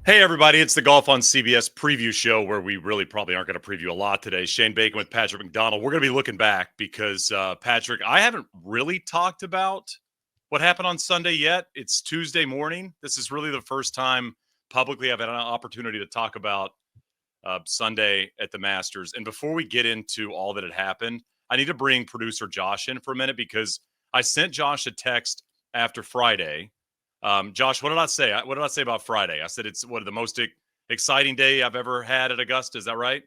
Hey, everybody, it's the Golf on CBS preview show where we really probably aren't going to preview a lot today. Shane Bacon with Patrick McDonald. We're going to be looking back because, Patrick, I haven't really talked about what happened on Sunday yet. It's Tuesday morning. This is really the first time publicly I've had an opportunity to talk about Sunday at the Masters. And before we get into all that had happened, I need to bring producer Josh in for a minute because I sent Josh a text after Friday. Josh, what did I say? What did I say about Friday? I said it's the most exciting day I've ever had at Augusta. Is that right?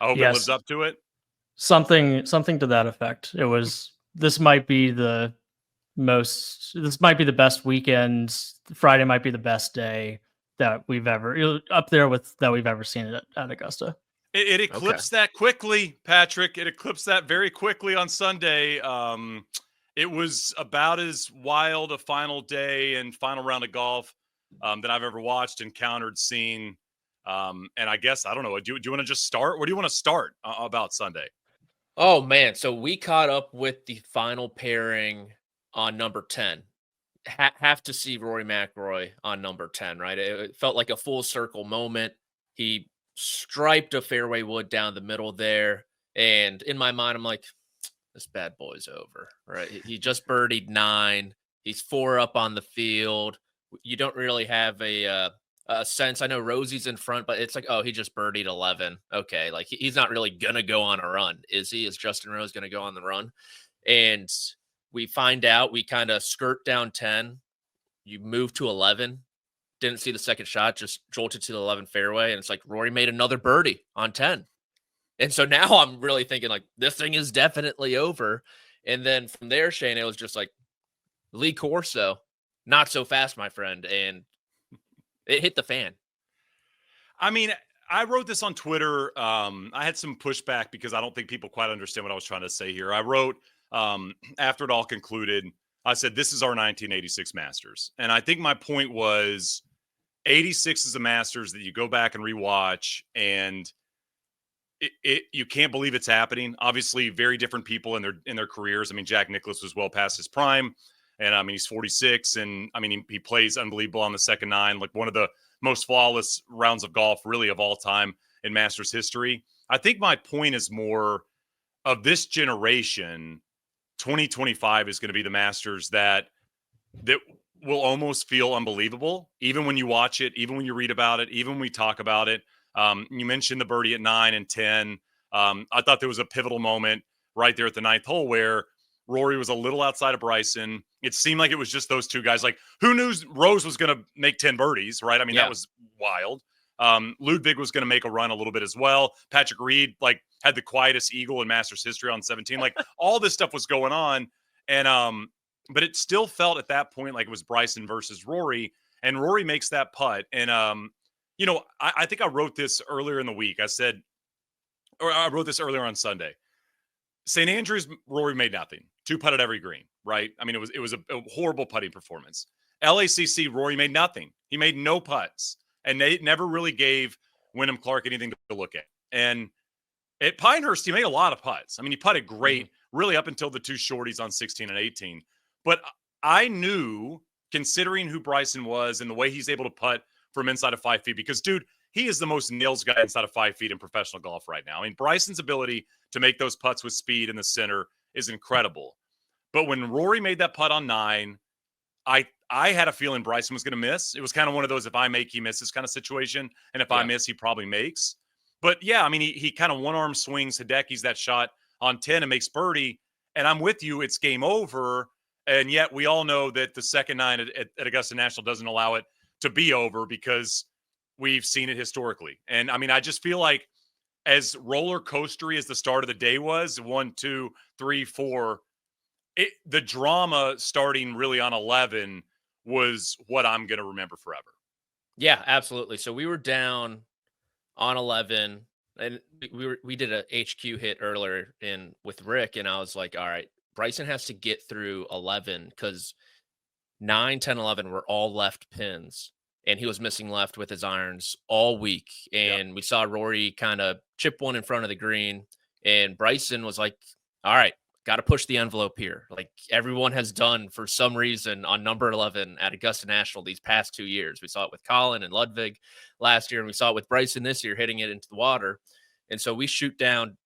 I hope it lives Yes, up to it. something to that effect. This might be the best weekend. Friday might be the best day that we've ever seen it at Augusta. It eclipsed that quickly, Patrick. It eclipsed that very quickly on Sunday. It was about as wild a final day and final round of golf that I've ever watched, encountered, seen. And I guess, I don't know, do you want to just start? Where do you want to start about Sunday? Oh, man. So we caught up with the final pairing on number 10. Have to see Rory McIlroy on number 10, right? It felt like a full circle moment. He striped a fairway wood down the middle there. And in my mind, I'm like, this bad boy's over, right? He just birdied 9. He's 4 up on the field. You don't really have a sense. I know Rosie's in front, but it's like, oh, he just birdied 11. Okay, like he's not really going to go on a run, is he? Is Justin Rose going to go on the run? And we find out, we kind of skirt down 10. You move to 11. Didn't see the second shot, just jolted to the 11 fairway. And it's like Rory made another birdie on 10. And so now I'm really thinking like this thing is definitely over. And then from there, Shane, it was just like Lee Corso, not so fast, my friend. And it hit the fan. I mean, I wrote this on Twitter. I had some pushback because I don't think people quite understand what I was trying to say here. I wrote, after it all concluded, I said, this is our 1986 Masters. And I think my point was 86 is a Masters that you go back and rewatch, and you can't believe it's happening. Obviously, very different people in their careers. I mean, Jack Nicklaus was well past his prime, and I mean, he's 46, and I mean, he plays unbelievable on the second 9, like one of the most flawless rounds of golf, really, of all time in Masters history. I think my point is more of this generation. 2025 is going to be the Masters that will almost feel unbelievable, even when you watch it, even when you read about it, even when we talk about it. You mentioned the birdie at 9 and 10. I thought there was a pivotal moment right there at the 9th hole where Rory was a little outside of Bryson. It seemed like it was just those two guys. Like, who knew Rose was going to make 10 birdies, right? I mean, That was wild. Ludwig was going to make a run a little bit as well. Patrick Reed, like, had the quietest eagle in Masters history on 17. Like, all this stuff was going on. And, but it still felt at that point like it was Bryson versus Rory. And Rory makes that putt. And, I think I wrote this earlier in the week. I wrote this earlier on Sunday. St. Andrews, Rory made nothing. 2 putt at every green, right? I mean, it was a horrible putting performance. LACC, Rory made nothing. He made no putts. And they never really gave Wyndham Clark anything to look at. And at Pinehurst, he made a lot of putts. I mean, he putted great, really up until the 2 shorties on 16 and 18. But I knew, considering who Bryson was and the way he's able to putt from inside of 5 feet, because, dude, he is the most nails guy inside of 5 feet in professional golf right now. I mean, Bryson's ability to make those putts with speed in the center is incredible. But when Rory made that putt on 9, I had a feeling Bryson was going to miss. It was kind of one of those, if I make, he misses kind of situation. And if I miss, he probably makes. But yeah, I mean, he kind of one-arm swings Hideki's that shot on 10 and makes birdie. And I'm with you, it's game over. And yet we all know that the second 9 at Augusta National doesn't allow it to be over because we've seen it historically. And I mean, I just feel like as roller coastery as the start of the day was, 1, 2, 3, 4, the drama starting really on 11 was what I'm going to remember forever. Yeah, absolutely. So we were down on 11, and we did a HQ hit earlier with Rick, and I was like, all right, Bryson has to get through 11 because 9, 10, 11 were all left pins, and he was missing left with his irons all week. And we saw Rory kind of chip one in front of the green, and Bryson was like, all right, got to push the envelope here. Like everyone has done for some reason on number 11 at Augusta National these past 2 years. We saw it with Colin and Ludwig last year, and we saw it with Bryson this year, hitting it into the water. And so we shoot down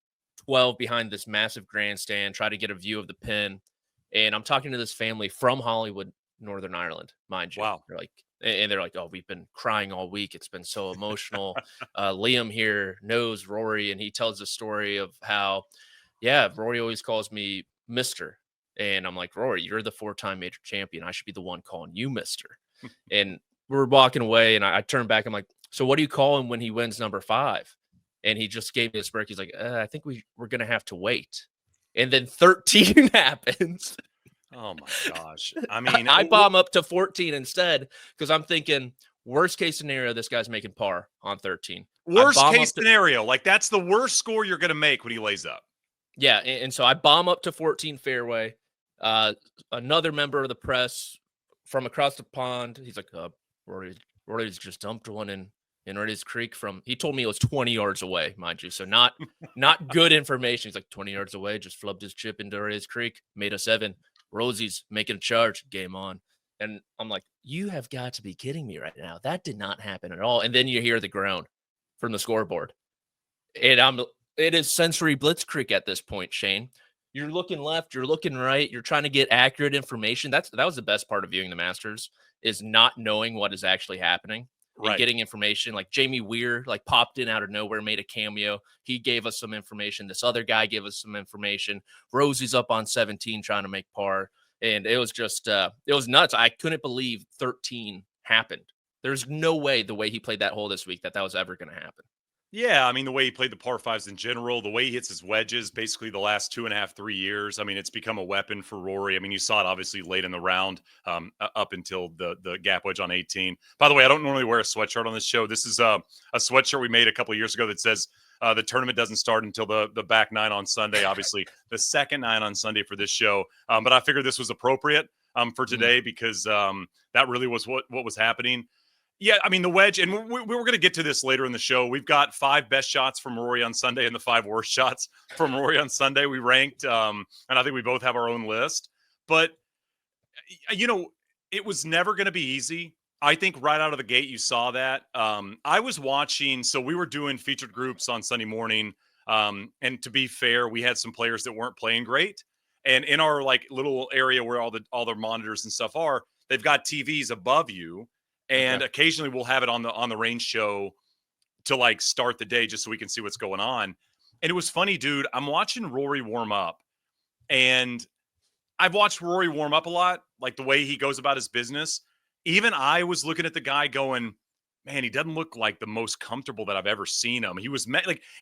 12 behind this massive grandstand, try to get a view of the pin. And I'm talking to this family from Hollywood, Northern Ireland, mind you. Wow. They're like, oh, we've been crying all week. It's been so emotional. Liam here knows Rory, and he tells the story of how, yeah, Rory always calls me Mister. And I'm like, Rory, you're the 4-time major champion. I should be the one calling you Mister. And we're walking away, and I turn back. I'm like, so what do you call him when he wins number 5? And he just gave me a smirk. He's like, I think we're going to have to wait. And then 13 happens. Oh, my gosh. I mean, I bomb up to 14 instead because I'm thinking, worst case scenario, this guy's making par on 13. Worst case scenario. Like, that's the worst score you're going to make when he lays up. Yeah, and so I bomb up to 14 fairway. Another member of the press from across the pond, he's like, Rory's just dumped one in Reddy's Creek he told me it was 20 yards away, mind you. So not good information. He's like 20 yards away, just flubbed his chip into Reddy's Creek, made a 7. Rosie's making a charge, game on. And I'm like, you have got to be kidding me right now. That did not happen at all. And then you hear the ground from the scoreboard. And it is sensory blitzkrieg at this point, Shane. You're looking left, you're looking right, you're trying to get accurate information. That was the best part of viewing the Masters, is not knowing what is actually happening and getting information. Like Jamie Weir, like popped in out of nowhere, made a cameo. He gave us some information. This other guy gave us some information. Rosie's up on 17 trying to make par. And it was just, it was nuts. I couldn't believe 13 happened. There's no way the way he played that hole this week that was ever going to happen. Yeah, I mean, the way he played the par 5s in general, the way he hits his wedges basically the last 2.5, 3 years. I mean, it's become a weapon for Rory. I mean, you saw it obviously late in the round up until the gap wedge on 18. By the way, I don't normally wear a sweatshirt on this show. This is a sweatshirt we made a couple of years ago that says the tournament doesn't start until the back 9 on Sunday. Obviously, the second 9 on Sunday for this show. But I figured this was appropriate for today because that really was what was happening. Yeah, I mean, the wedge, and we were going to get to this later in the show. We've got 5 best shots from Rory on Sunday and the 5 worst shots from Rory on Sunday. We ranked, and I think we both have our own list. But, it was never going to be easy. I think right out of the gate, you saw that. I was watching, so we were doing featured groups on Sunday morning. And to be fair, we had some players that weren't playing great. And in our little area where all the monitors and stuff are, they've got TVs above you. And occasionally we'll have it on the range show to start the day just so we can see what's going on. And it was funny, dude. I'm watching Rory warm up, and I've watched Rory warm up a lot, like the way he goes about his business. Even I was looking at the guy going, man, he doesn't look like the most comfortable that I've ever seen him. He was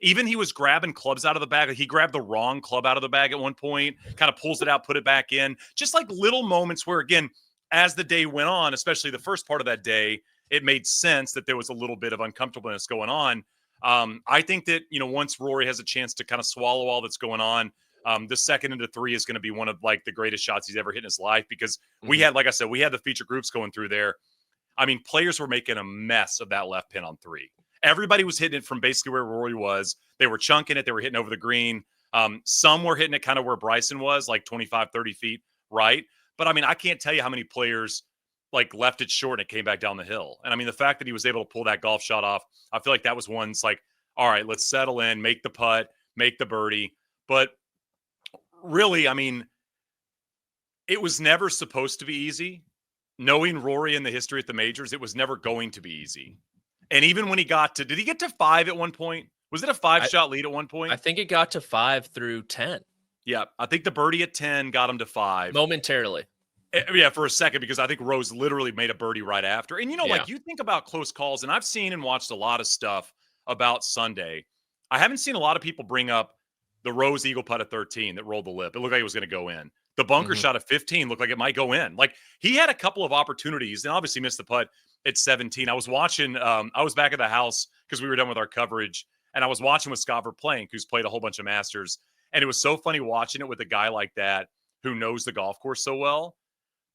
even he was grabbing clubs out of the bag. Like, he grabbed the wrong club out of the bag at one point, kind of pulls it out, put it back in. Just like little moments where, again, as the day went on, especially the first part of that day, it made sense that there was a little bit of uncomfortableness going on. I think that, once Rory has a chance to kind of swallow all that's going on, the second into 3 is going to be one of the greatest shots he's ever hit in his life, because we had, like I said, we had the feature groups going through there. I mean, players were making a mess of that left pin on 3. Everybody was hitting it from basically where Rory was. They were chunking it. They were hitting over the green. Some were hitting it kind of where Bryson was, like 25, 30 feet right. But I mean, I can't tell you how many players left it short and it came back down the hill. And I mean, the fact that he was able to pull that golf shot off, I feel like that was one's all right, let's settle in, make the putt, make the birdie. But really, I mean, it was never supposed to be easy. Knowing Rory and the history at the majors, it was never going to be easy. And even when he did he get to 5 at one point? Was it a 5-shot lead at one point? I think it got to 5 through 10. Yeah, I think the birdie at 10 got him to 5. Momentarily. Yeah, for a second, because I think Rose literally made a birdie right after. And, you think about close calls, and I've seen and watched a lot of stuff about Sunday. I haven't seen a lot of people bring up the Rose eagle putt at 13 that rolled the lip. It looked like it was going to go in. The bunker shot at 15 looked like it might go in. He had a couple of opportunities and obviously missed the putt at 17. I was watching, I was back at the house because we were done with our coverage, and I was watching with Scott Verplank, who's played a whole bunch of Masters. And it was so funny watching it with a guy like that who knows the golf course so well.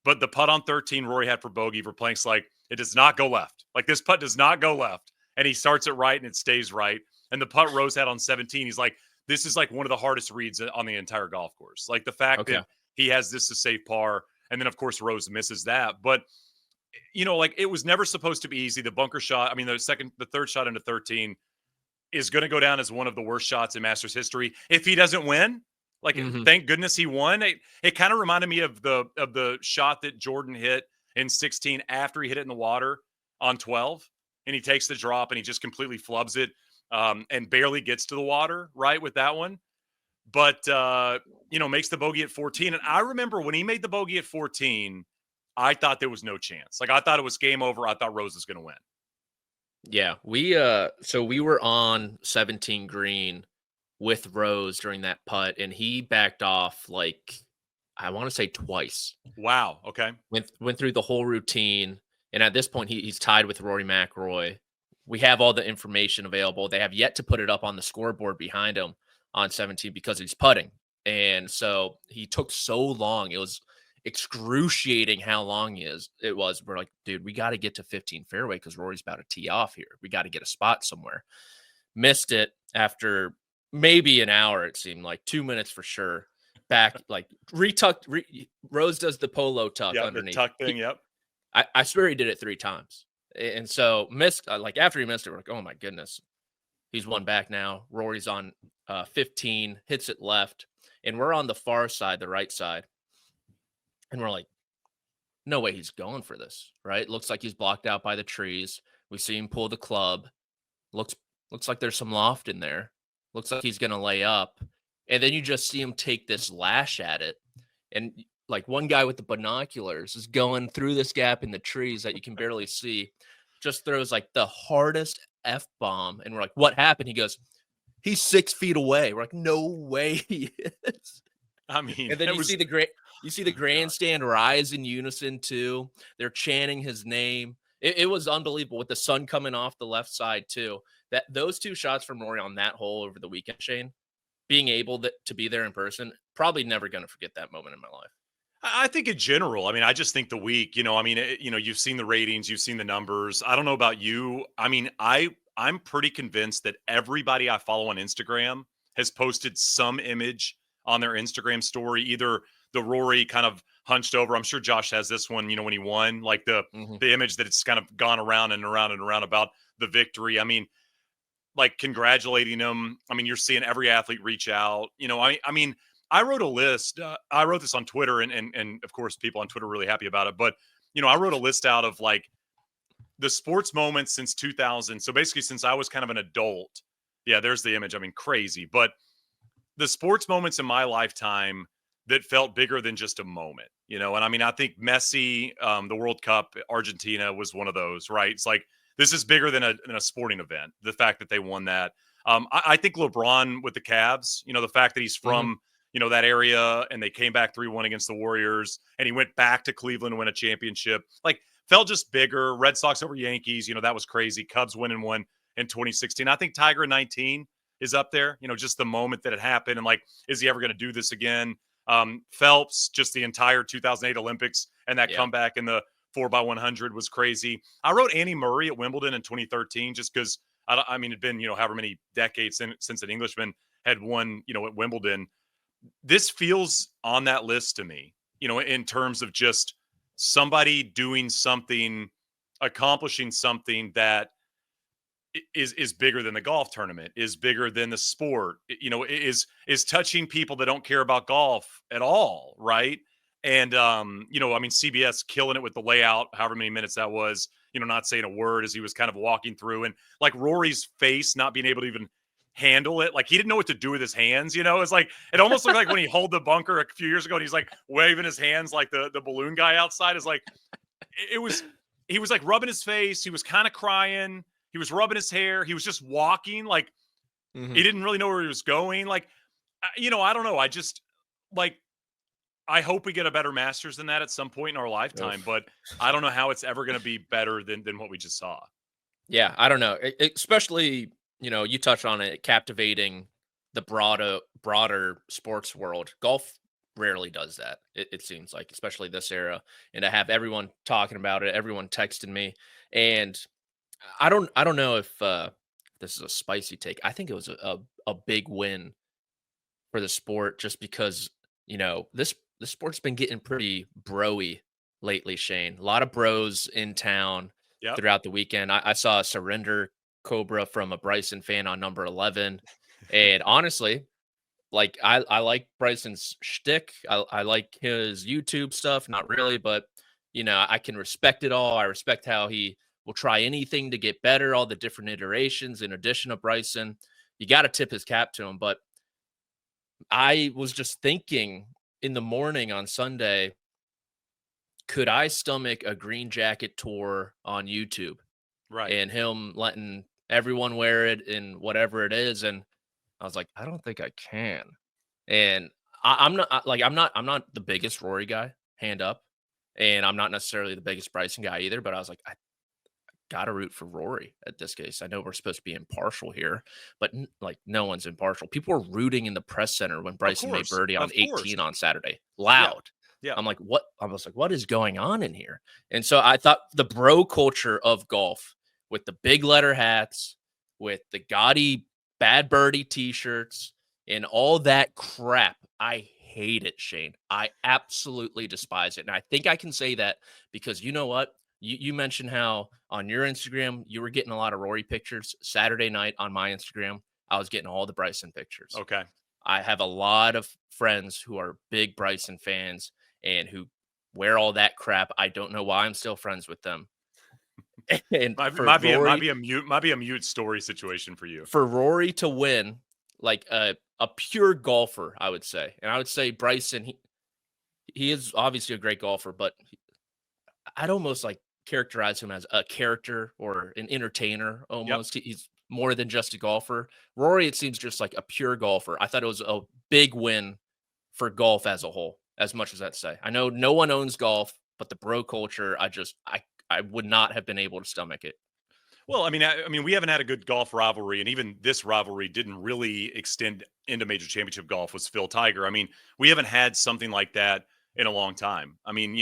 But the putt on 13 Rory had for bogey, Verplank's it does not go left. This putt does not go left. And he starts it right and it stays right. And the putt Rose had on 17, he's like, this is like one of the hardest reads on the entire golf course. Like the fact that he has this to save par, and then of course Rose misses that. But like it was never supposed to be easy. The bunker shot, I mean, the third shot into 13 is going to go down as one of the worst shots in Masters history if he doesn't win. Like, thank goodness he won. It kind of reminded me of the shot that Jordan hit in 16 after he hit it in the water on 12, and he takes the drop and he just completely flubs it and barely gets to the water, right, with that one. But, makes the bogey at 14. And I remember when he made the bogey at 14, I thought there was no chance. Like, I thought it was game over. I thought Rose was going to win. Yeah, we were on 17 green with Rose during that putt, and he backed off like I want to say twice. Wow. Okay. Went through the whole routine, and at this point he's tied with Rory McIlroy. We have all the information available. They have yet to put it up on the scoreboard behind him on 17 because he's putting, and so he took so long. It was excruciating how long it was. We're like, dude, we got to get to 15 fairway because Rory's about to tee off here. We got to get a spot somewhere. Missed it after maybe an hour. It seemed like 2 minutes for sure. Back, like retucked. Rose does the polo tuck underneath. The tuck thing. I swear he did it 3 times. And so missed, like after he missed it, we're like, oh my goodness, he's one back now. Rory's on 15, hits it left, and we're on the far side, the right side. And we're like, no way he's going for this, right? Looks like he's blocked out by the trees. We see him pull the club. Looks like there's some loft in there. Looks like he's going to lay up. And then you just see him take this lash at it. And like one guy with the binoculars is going through this gap in the trees that you can barely see. Just throws like the hardest F-bomb. And we're like, what happened? He goes, he's 6 feet away. We're like, no way he is. I mean, and then you see the grandstand rise in unison too. They're chanting his name. It was unbelievable with the sun coming off the left side too. That those 2 shots from Rory on that hole over the weekend, Shane, being able to be there in person, probably never going to forget that moment in my life. I think in general, I mean, I just think the week, you've seen the ratings, you've seen the numbers. I don't know about you. I mean, I'm pretty convinced that everybody I follow on Instagram has posted some image on their Instagram story, either the Rory kind of hunched over. I'm sure Josh has this one, when he won, like the image that it's kind of gone around and around and around about the victory. I mean, like congratulating him. I mean, you're seeing every athlete reach out. I mean, I wrote a list. I wrote this on Twitter, and of course, people on Twitter are really happy about it. But I wrote a list out of like the sports moments since 2000. So basically, since I was kind of an adult. Yeah, there's the image. I mean, crazy. But the sports moments in my lifetime that felt bigger than just a moment, and I mean, I think Messi, the World Cup, Argentina was one of those, right? It's like, this is bigger than a sporting event. The fact that they won that. I think LeBron with the Cavs, the fact that he's from, that area, and they came back 3-1 against the Warriors, and he went back to Cleveland to win a championship, like felt just bigger. Red Sox over Yankees, that was crazy. Cubs winning one in 2016. I think Tiger 19 is up there, just the moment that it happened. And like, is he ever going to do this again? Phelps, just the entire 2008 Olympics and that comeback in the 4x100 was crazy. I wrote Annie Murray at Wimbledon in 2013, just because I mean, it'd been, however many decades since an Englishman had won, at Wimbledon. This feels on that list to me, in terms of just somebody doing something, accomplishing something that is bigger than the golf tournament, is bigger than the sport, is touching people that don't care about golf at all, right? And I mean, CBS killing it with the layout, however many minutes that was, not saying a word as he was kind of walking through, and like Rory's face not being able to even handle it, like he didn't know what to do with his hands. It's like, it almost looked like when he held the bunker a few years ago and he's like waving his hands like the balloon guy outside. Is like, he was like rubbing his face, he was kind of crying. He was rubbing his hair. He was just walking. Like, he didn't really know where he was going. Like, I don't know. I just, like, I hope we get a better Masters than that at some point in our lifetime. But I don't know how it's ever going to be better than what we just saw. Yeah, I don't know. Especially, you touched on it, captivating the broader sports world. Golf rarely dothis that. It seems like, especially this era. And to have everyone talking about it, everyone texting me. And I don't know if this is a spicy take. I think it was a big win for the sport, just because, this sport's been getting pretty bro-y lately, Shane. A lot of bros in town Yep. throughout the weekend. I saw a surrender Cobra from a Bryson fan on number 11. And honestly, like I like Bryson's shtick. I like his YouTube stuff, not really, but I can respect it all. I respect how he will try anything to get better, all the different iterations in addition of Bryson. You got to tip his cap to him. But I was just thinking in the morning on Sunday, could I stomach a green jacket tour on YouTube? Right. And him letting everyone wear it in whatever it is. And I was like, I don't think I can. And I'm not the biggest Rory guy, hand up. And I'm not necessarily the biggest Bryson guy either, but I was like, I gotta root for Rory at this case. I know we're supposed to be impartial here, but no one's impartial. People were rooting in the press center when Bryson made birdie on 18 on Saturday. Loud. Yeah. I'm like, what? I was like, what is going on in here? And so I thought the bro culture of golf with the big letter hats, with the gaudy bad birdie t-shirts and all that crap, I hate it, Shane. I absolutely despise it. And I think I can say that because you know what? You mentioned how on your Instagram, you were getting a lot of Rory pictures. Saturday night on my Instagram, I was getting all the Bryson pictures. Okay. I have a lot of friends who are big Bryson fans and who wear all that crap. I don't know why I'm still friends with them. And might be a mute story situation for you. For Rory to win, like a pure golfer, I would say. And I would say Bryson, he is obviously a great golfer, but I'd almost like characterize him as a character or an entertainer almost. Yep. He's more than just a golfer. Rory, it seems just like a pure golfer. I thought it was a big win for golf as a whole, as much as that say. I know no one owns golf, but the bro culture, I would not have been able to stomach it. Well, I mean, we haven't had a good golf rivalry, and even this rivalry didn't really extend into major championship golf. Was Phil Tiger? I mean, we haven't had something like that in a long time. I mean,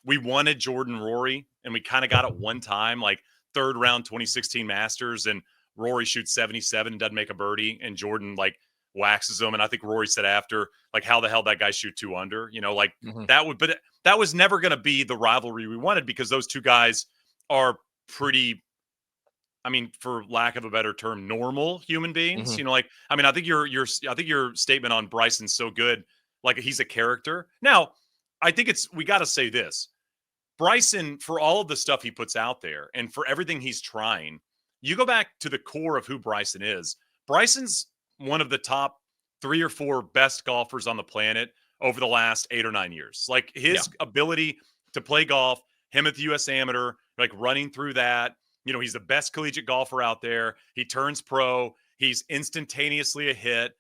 we wanted Jordan Rory, and we kind of got it one time, like third round 2016 Masters, and Rory shoots 77 and doesn't make a birdie, and Jordan like waxes him. And I think Rory said after, like, how the hell that guy shoot 2 under? That was never going to be the rivalry we wanted because those two guys are pretty, I mean, for lack of a better term, normal human beings. Mm-hmm. I think your statement on Bryson's so good. Like, he's a character. Now, I think we got to say this. Bryson, for all of the stuff he puts out there and for everything he's trying, you go back to the core of who Bryson is. Bryson's one of the top 3 or 4 best golfers on the planet over the last 8 or 9 years. Like, his ability to play golf, him at the U.S. Amateur, like running through that, he's the best collegiate golfer out there. He turns pro. He's instantaneously a hit.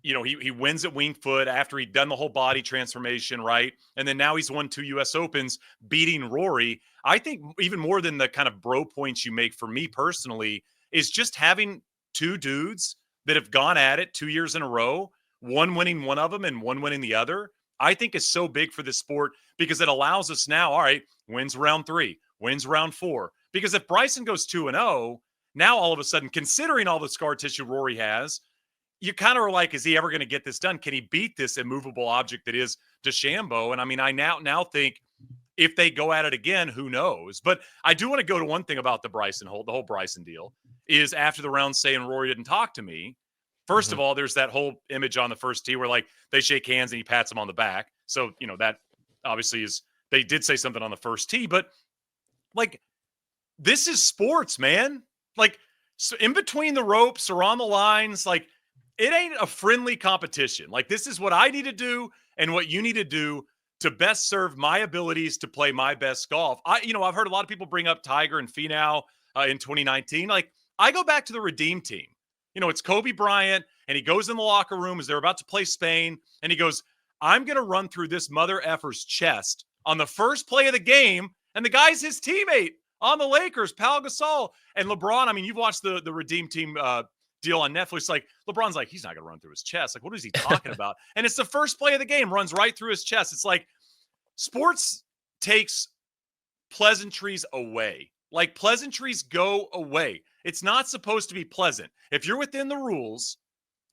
He wins at Winged Foot after he'd done the whole body transformation, right? And then now he's won 2 U.S. Opens, beating Rory. I think even more than the kind of bro points you make for me personally is just having 2 dudes that have gone at it 2 years in a row, one winning one of them and one winning the other, I think is so big for this sport because it allows us now, all right, wins round 3, wins round 4. Because if Bryson goes 2-0, now all of a sudden, considering all the scar tissue Rory has, you kind of are like, is he ever going to get this done? Can he beat this immovable object that is DeChambeau? And I mean, I now think if they go at it again, who knows? But I do want to go to one thing about the whole Bryson deal is after the round saying Rory didn't talk to me. First of all, there's that whole image on the first tee where like they shake hands and he pats him on the back. So, that obviously is, they did say something on the first tee, but like, this is sports, man. Like, so in between the ropes or on the lines, like, it ain't a friendly competition. Like, this is what I need to do and what you need to do to best serve my abilities to play my best golf. I've heard a lot of people bring up Tiger and Finau in 2019. Like, I go back to the Redeem team. It's Kobe Bryant, and he goes in the locker room as they're about to play Spain, and he goes, I'm going to run through this mother effer's chest on the first play of the game, and the guy's his teammate on the Lakers, Pau Gasol. And LeBron, I mean, you've watched the Redeem team deal on Netflix. Like, LeBron's like, he's not going to run through his chest. Like, what is he talking about? And it's the first play of the game, runs right through his chest. It's like sports takes pleasantries away. Like, pleasantries go away. It's not supposed to be pleasant. If you're within the rules,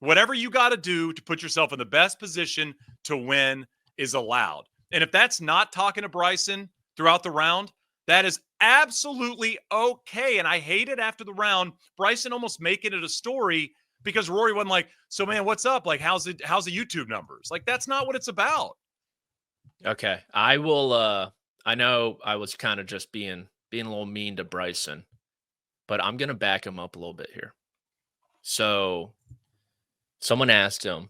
Whatever you got to do to put yourself in the best position to win is allowed. And if that's not talking to Bryson throughout the round, that is absolutely okay. And I hate it after the round, Bryson almost making it a story because Rory wasn't like, so man, what's up? Like, how's the YouTube numbers? Like, that's not what it's about. Okay. I will, I know I was kind of just being a little mean to Bryson, but I'm going to back him up a little bit here. So someone asked him,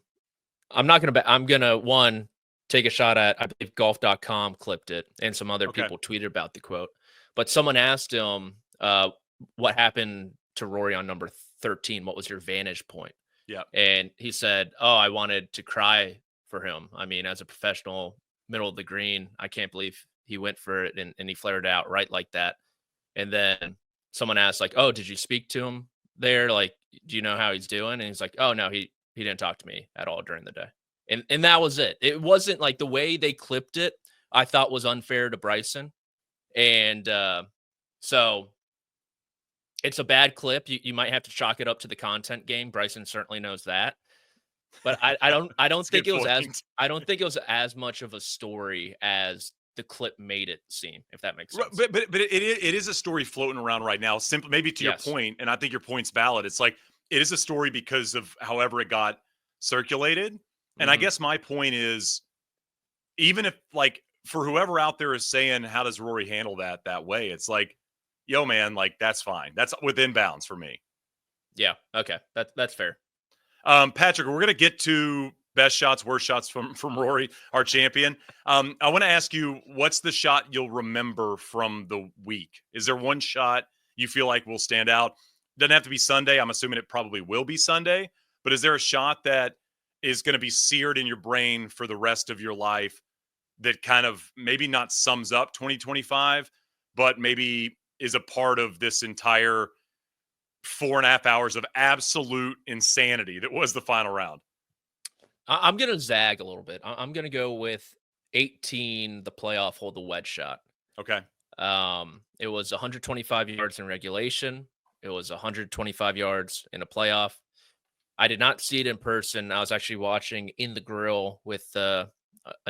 I'm going to one, take a shot at, I believe golf.com clipped it and some other people tweeted about the quote, but someone asked him, what happened to Rory on number 13? What was your vantage point? Yeah. And he said, oh, I wanted to cry for him. I mean, as a professional, middle of the green, I can't believe he went for it and he flared out right like that. And then someone asked, like, oh, did you speak to him there? Like, do you know how he's doing? And he's like, oh, no, he didn't talk to me at all during the day. And that was it. It wasn't like the way they clipped it, I thought was unfair to Bryson. And so it's a bad clip. You might have to chalk it up to the content game. Bryson certainly knows that. But I don't think it was as much of a story as the clip made it seem, if that makes sense. But it is a story floating around right now. Simply, maybe to your point, and I think your point's valid. It's like it is a story because of however it got circulated. And I guess my point is, even if, like, for whoever out there is saying, how does Rory handle that way? It's like, yo, man, like, that's fine. That's within bounds for me. Yeah. Okay. That's fair. Patrick, we're going to get to best shots, worst shots from Rory, our champion. I want to ask you, what's the shot you'll remember from the week? Is there one shot you feel like will stand out? Doesn't have to be Sunday. I'm assuming it probably will be Sunday. But is there a shot that is going to be seared in your brain for the rest of your life that kind of maybe not sums up 2025, but maybe is a part of this entire 4.5 hours of absolute insanity that was the final round? I'm going to zag a little bit. I'm going to go with 18, the playoff hole, the wedge shot. Okay. It was 125 yards in regulation. It was 125 yards in a playoff. I did not see it in person. I was actually watching in the grill with a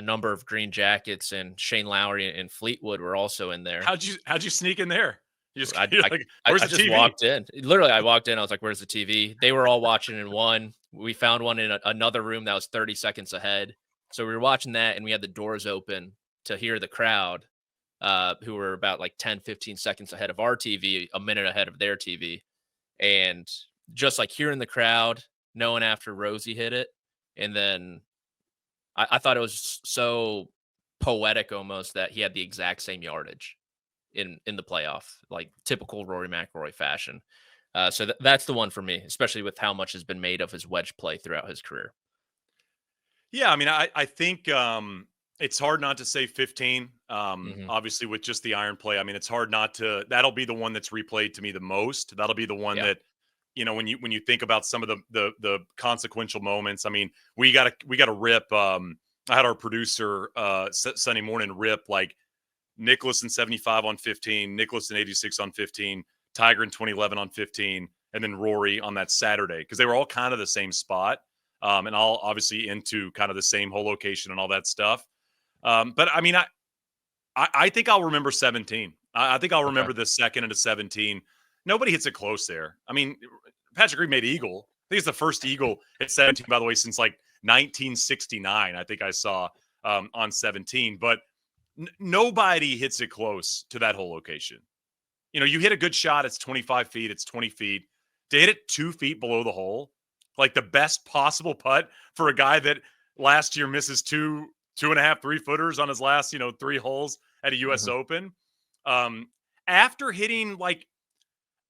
number of green jackets, and Shane Lowry and Fleetwood were also in there. How'd you sneak in there? You just, I where's the just TV? walked in. Literally, I walked in. I was like, where's the TV? They were all watching in one. We found one in another room that was 30 seconds ahead. So we were watching that, and we had the doors open to hear the crowd, who were about like 10, 15 seconds ahead of our TV, a minute ahead of their TV. And just like hearing the crowd, knowing after Rosie hit it. And then I thought it was so poetic almost that he had the exact same yardage in the playoff, like typical Rory McIlroy fashion. So that's the one for me, especially with how much has been made of his wedge play throughout his career. Yeah, I mean, I think it's hard not to say 15. Obviously, with just the iron play, I mean, it's hard not to. That'll be the one that's replayed to me the most. That'll be the one that, you know, when you think about some of the consequential moments. I mean, we got to rip. I had our producer Sunday morning rip like Nicklaus in 75 on 15, Nicklaus in 86 on 15, Tiger in 2011 on 15, and then Rory on that Saturday, because they were all kind of the same spot, and all obviously into kind of the same hole location and all that stuff. But I mean, I think I'll remember 17. I think I'll remember the second into 17. Nobody hits it close there. I mean, Patrick Reed made eagle. I think it's the first eagle at 17, by the way, since like 1969. I think I saw on 17, but nobody hits it close to that whole location. You know, you hit a good shot, it's 25 feet, it's 20 feet. To hit it 2 feet below the hole, like the best possible putt for a guy that last year misses 2.5 3-footers on his last, 3 holes at a US Open. After hitting, like,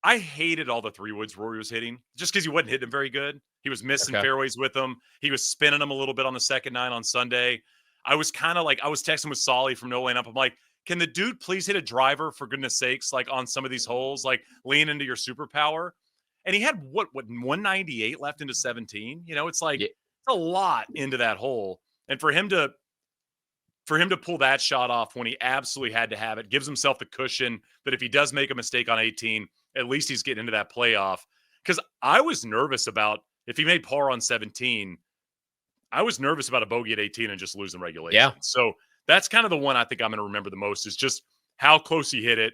I hated all the 3-woods Rory was hitting just because he wasn't hitting them very good. He was missing fairways with them. He was spinning them a little bit on the second 9 on Sunday. I was kind of like, I was texting with Solly from No Lane Up. I'm like, can the dude please hit a driver for goodness sakes, like on some of these holes, like lean into your superpower? And he had what 198 left into 17. It's like it's a lot into that hole. And for him to pull that shot off when he absolutely had to have it, gives himself the cushion that if he does make a mistake on 18, at least he's getting into that playoff. Because I was nervous about If he made par on 17, I was nervous about a bogey at 18 and just losing regulation. Yeah. So that's kind of the one I think I'm going to remember the most, is just how close he hit it,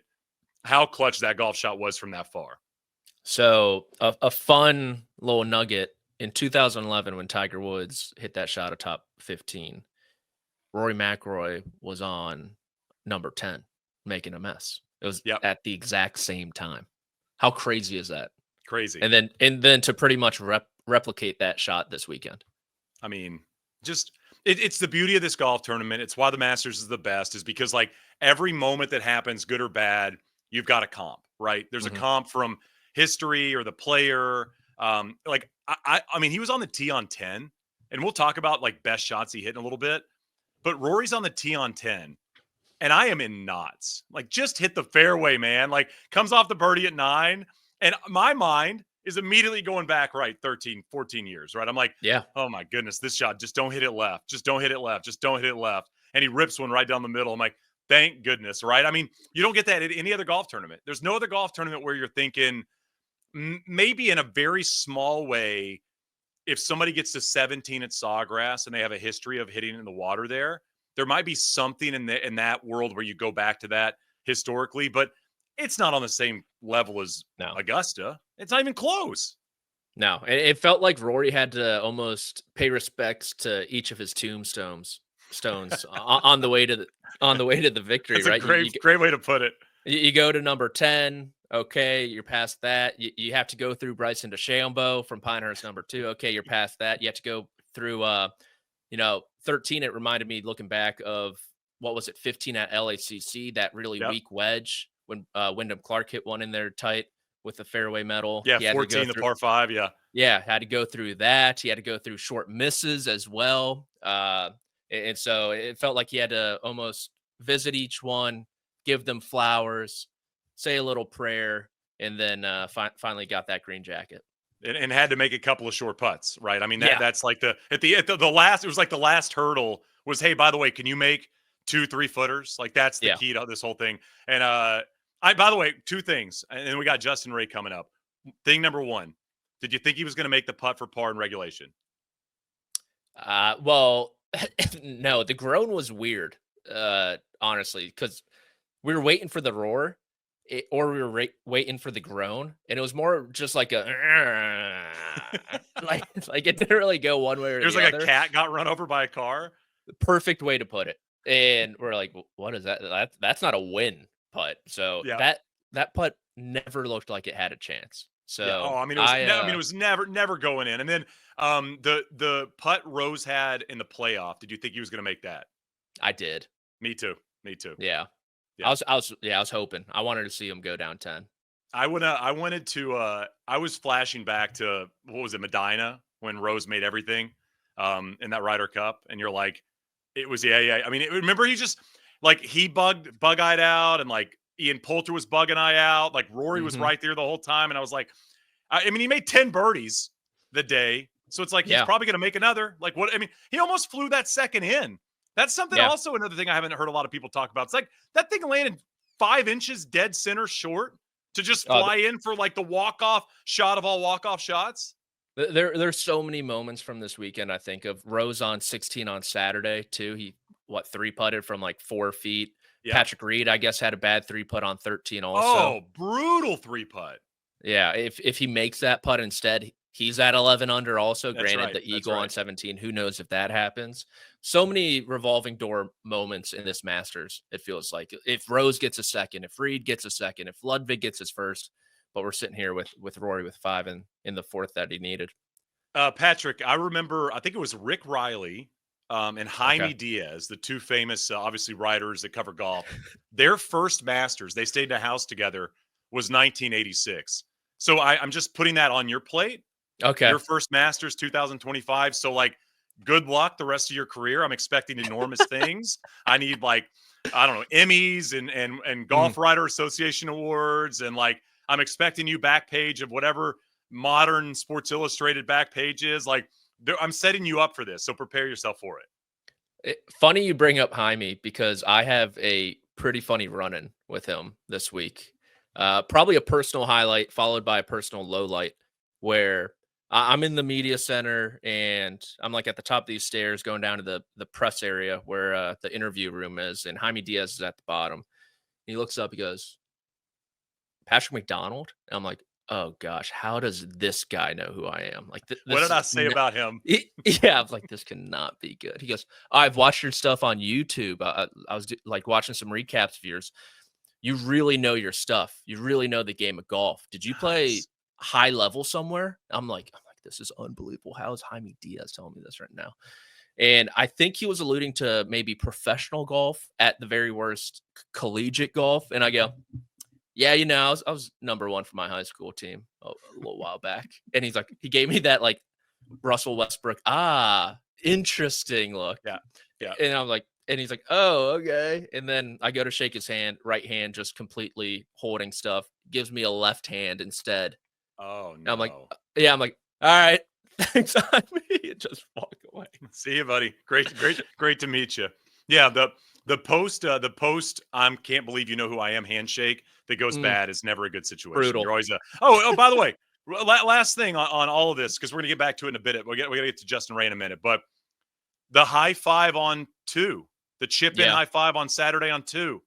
how clutch that golf shot was from that far. So a fun little nugget in 2011 when Tiger Woods hit that shot at top 15, Rory McIlroy was on number 10 making a mess. It was at the exact same time. How crazy is that? Crazy. And then to pretty much replicate that shot this weekend. I mean, just it's the beauty of this golf tournament. It's why the Masters is the best, is because like every moment that happens, good or bad, you've got a comp, right? There's a comp from history or the player. Like I mean, he was on the tee on 10, and we'll talk about like best shots he hit in a little bit. But Rory's on the tee on 10, and I am in knots. Like, just hit the fairway, man. Like, comes off the birdie at 9, and my mind is immediately going back, right, 13, 14 years, right? I'm like, yeah, oh my goodness, this shot, just don't hit it left. Just don't hit it left. Just don't hit it left. And he rips one right down the middle. I'm like, thank goodness, right? I mean, you don't get that at any other golf tournament. There's no other golf tournament where you're thinking, maybe in a very small way, if somebody gets to 17 at Sawgrass and they have a history of hitting in the water there might be something in that world where you go back to that historically, but it's not on the same level as Augusta. It's not even close. No, it felt like Rory had to almost pay respects to each of his tombstones on the way to the victory. That's right? a great way to put it. You go to number 10. Okay, you're past that. You have to go through Bryson DeChambeau from Pinehurst, number 2. Okay, you're past that. You have to go through 13. It reminded me, looking back, of what was it, 15 at LACC, that really weak wedge when Wyndham Clark hit one in there tight with the fairway metal. Yeah, 14, the par 5. Yeah, had to go through that. He had to go through short misses as well. And so it felt like he had to almost visit each one, give them flowers, say a little prayer, and then finally got that green jacket. And had to make a couple of short putts, right? I mean, that's like the last. It was like the last hurdle was, hey, by the way, can you make 2 3-footers? Like, that's the key to this whole thing. And by the way, 2 things, and we got Justin Ray coming up. Thing number 1, did you think he was going to make the putt for par in regulation? Well, no, the groan was weird, honestly, because we were waiting for the roar. Or we were waiting for the groan, and it was more just like a like it didn't really go one way or the other. It was like a cat got run over by a car. The perfect way to put it. And we're like, what is that? That's not a win putt. So that putt never looked like it had a chance. So it was never going in. And then the putt Rose had in the playoff, did you think he was going to make that? I did. Me too. Yeah. I was hoping. I wanted to see him go down 10. I was flashing back to, what was it, Medina, when Rose made everything in that Ryder Cup, and you're like, it was I mean, remember, he just like, he bug-eyed out, and like Ian Poulter was bugging eye out, like Rory was right there the whole time, and I was like, I mean, he made 10 birdies the day, so it's like he's probably going to make another. Like, what? I mean, he almost flew that second in. That's something also, another thing I haven't heard a lot of people talk about. It's like that thing landed 5 inches dead center short to just fly in for like the walk-off shot of all walk-off shots. There's so many moments from this weekend. I think of Rose on 16 on Saturday too. He 3-putted from like 4 feet. Yeah. Patrick Reed, I guess, had a bad 3-putt on 13 also. Oh, brutal 3-putt. Yeah, if he makes that putt instead, he's at 11 under also. That's granted, right. the eagle on 17. Who knows if that happens? So many revolving door moments in this Masters, it feels like. If Rose gets a second, if Reed gets a second, if Ludwig gets his first, but we're sitting here with Rory with 5 in the 4th that he needed. Patrick, I remember, I think it was Rick Riley and Jaime Diaz, the 2 famous, obviously, writers that cover golf. Their first Masters, they stayed in a house together, was 1986. So I'm just putting that on your plate. Okay. Your first Masters, 2025. So, like, good luck the rest of your career. I'm expecting enormous things. I need, like, I don't know, Emmys and Golf Writer Association awards. And, like, I'm expecting you back page of whatever modern Sports Illustrated back page is. Like, I'm setting you up for this. So prepare yourself for it. Funny you bring up Jaime, because I have a pretty funny run-in with him this week. Probably a personal highlight followed by a personal low light, where I'm in the media center, and I'm like at the top of these stairs going down to the press area where the interview room is, and Jaime Diaz is at the bottom. He looks up, he goes, Patrick McDonald? And I'm like, oh gosh, how does this guy know who I am? Like, What this did I is say about him? yeah, I was like, this cannot be good. He goes, I've watched your stuff on YouTube. I was like watching some recaps of yours. You really know your stuff. You really know the game of golf. Did you play Nice. high level somewhere? I'm like, this is unbelievable. How is Jaime Diaz telling me this right now? And I think he was alluding to maybe professional golf, at the very worst, collegiate golf. And I go, yeah, I was number 1 for my high school team a little while back. And he's like, he gave me that like Russell Westbrook, interesting look. Yeah. And I'm like, and he's like, oh, okay. And then I go to shake his hand, right hand just completely holding stuff, gives me a left hand instead. Oh, And no. I'm like, I'm like, all right, thanks, Jaime. And just walk away. See you, buddy. Great to meet you. Yeah, the post can't believe you know who I am handshake that goes bad is never a good situation. Brutal. You're always oh, by the way, last thing on all of this, because we're gonna get back to it in a bit. We're gonna get to Justin Ray in a minute, but the high five on 2, the chip in high five on Saturday on 2,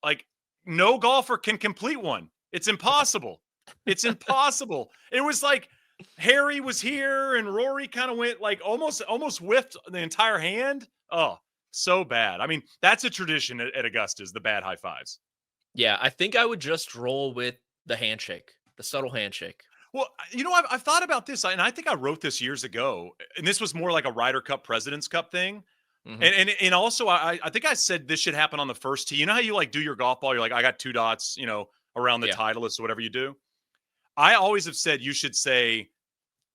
like no golfer can complete one. It's impossible. It's impossible. It was like Harry was here and Rory kind of went like almost whiffed the entire hand. Oh, so bad. I mean, that's a tradition at Augusta's, the bad high fives. Yeah, I think I would just roll with the handshake, the subtle handshake. Well, I've thought about this, and I think I wrote this years ago, and this was more like a Ryder Cup, President's Cup thing. Mm-hmm. And also, I think I said this should happen on the first tee. You know how you like do your golf ball? You're like, I got 2 dots, around the Titleist or whatever you do. I always have said you should say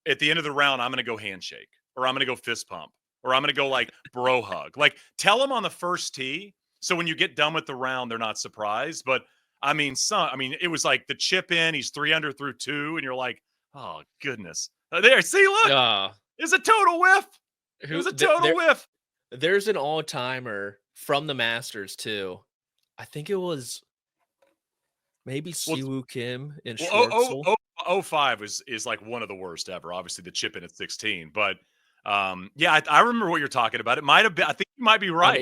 at the end of the round, I'm going to go handshake, or I'm going to go fist pump, or I'm going to go like bro hug. Like tell them on the first tee, so when you get done with the round, they're not surprised. But I mean, it was like the chip in. He's 3 under through 2, and you're like, oh goodness. There, see, look, it's a total whiff. It was a total whiff. There's an all timer from the Masters too. I think it was maybe Siwoo Kim in Schwartzel. 05 is like one of the worst ever. Obviously, the chip in at 16, but I remember what you're talking about. It might have been. I think you might be right.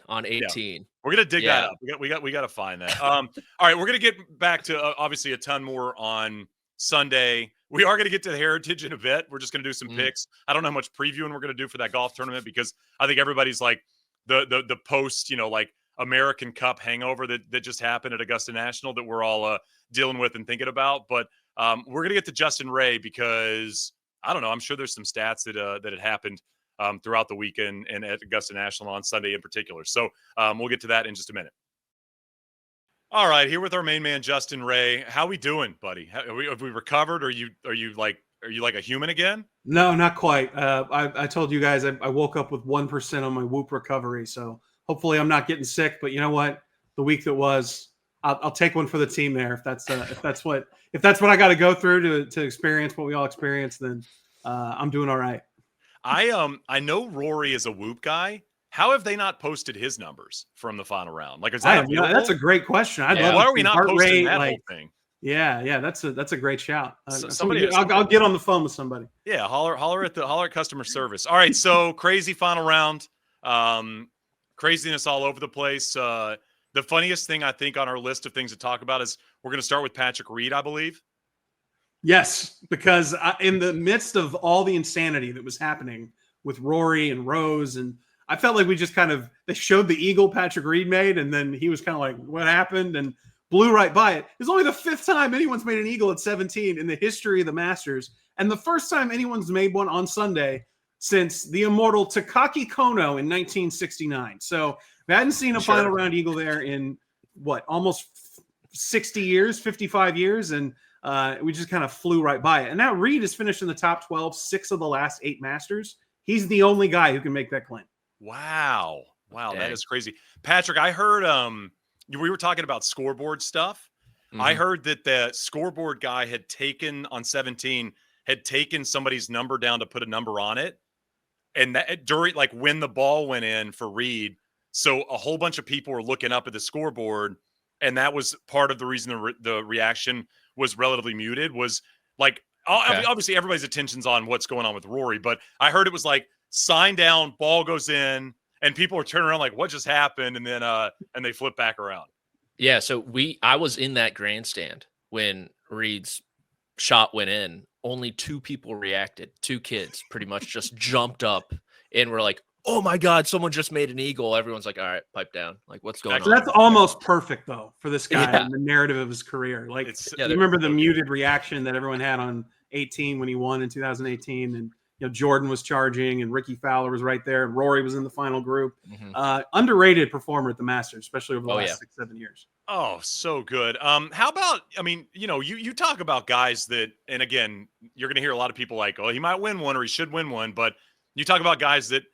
On 18. Yeah. We're gonna dig that up. We got to find that. All right, we're gonna get back to obviously a ton more on Sunday. We are gonna get to the Heritage in a bit. We're just gonna do some picks. I don't know how much previewing we're gonna do for that golf tournament, because I think everybody's like the post, like American Cup hangover that just happened at Augusta National that we're all dealing with and thinking about. But we're gonna get to Justin Ray, because I don't know. I'm sure there's some stats that had happened throughout the weekend and at Augusta National on Sunday in particular. So we'll get to that in just a minute. All right, here with our main man Justin Ray. How we doing, buddy? Have we recovered? Are you like a human again? No, not quite. I told you guys I woke up with 1% on my Whoop recovery, so hopefully I'm not getting sick. But you know what? The week that was, I'll take one for the team there. If that's what I got to go through to experience what we all experienced, then I'm doing all right. I know Rory is a Whoop guy. How have they not posted his numbers from the final round? Like, is that that's a great question. I'd love why to are we not posting that whole thing? Yeah, that's a great shout. I'll get on the phone with somebody. Yeah, holler at customer service. All right, so crazy final round, craziness all over the place. The funniest thing I think on our list of things to talk about is we're going to start with Patrick Reed, I believe. Yes, because in the midst of all the insanity that was happening with Rory and Rose, and I felt like we just they showed the eagle Patrick Reed made, and then he was kind of like, what happened? And blew right by it. It's only the 5th time anyone's made an eagle at 17 in the history of the Masters, and the first time anyone's made one on Sunday since the immortal Takaki Kono in 1969. So we hadn't seen a final round eagle there in almost 60 years, 55 years, and we just kind of flew right by it. And now Reed has finished in the top 12, 6 of the last 8 Masters. He's the only guy who can make that claim. Wow, dang. That is crazy. Patrick, I heard we were talking about scoreboard stuff. Mm-hmm. I heard that the scoreboard guy had taken somebody's number down to put a number on it, and that during when the ball went in for Reed, so a whole bunch of people were looking up at the scoreboard, and that was part of the reason the reaction was relatively muted. Was I mean, obviously everybody's attention's on what's going on with Rory, but I heard it was like sign down, ball goes in, and people are turning around like, what just happened? And then and they flip back around. Yeah, so I was in that grandstand when Reed's shot went in. Only 2 people reacted. 2 kids pretty much just jumped up and were like, "Oh my God, someone just made an eagle." Everyone's like, "All right, pipe down. Like, what's going on?" That's almost perfect though for this guy Yeah. in the narrative of his career. Like, Yeah, you remember the muted reaction that everyone had on 18 when he won in 2018, and Jordan was charging, and Ricky Fowler was right there, and Rory was in the final group. Underrated performer at the Masters, especially over the last 6-7 years. Oh, so good. How about, I mean, you talk about guys that, and again, you're going to hear a lot of people like, oh, he might win one or he should win one. But you talk about guys that,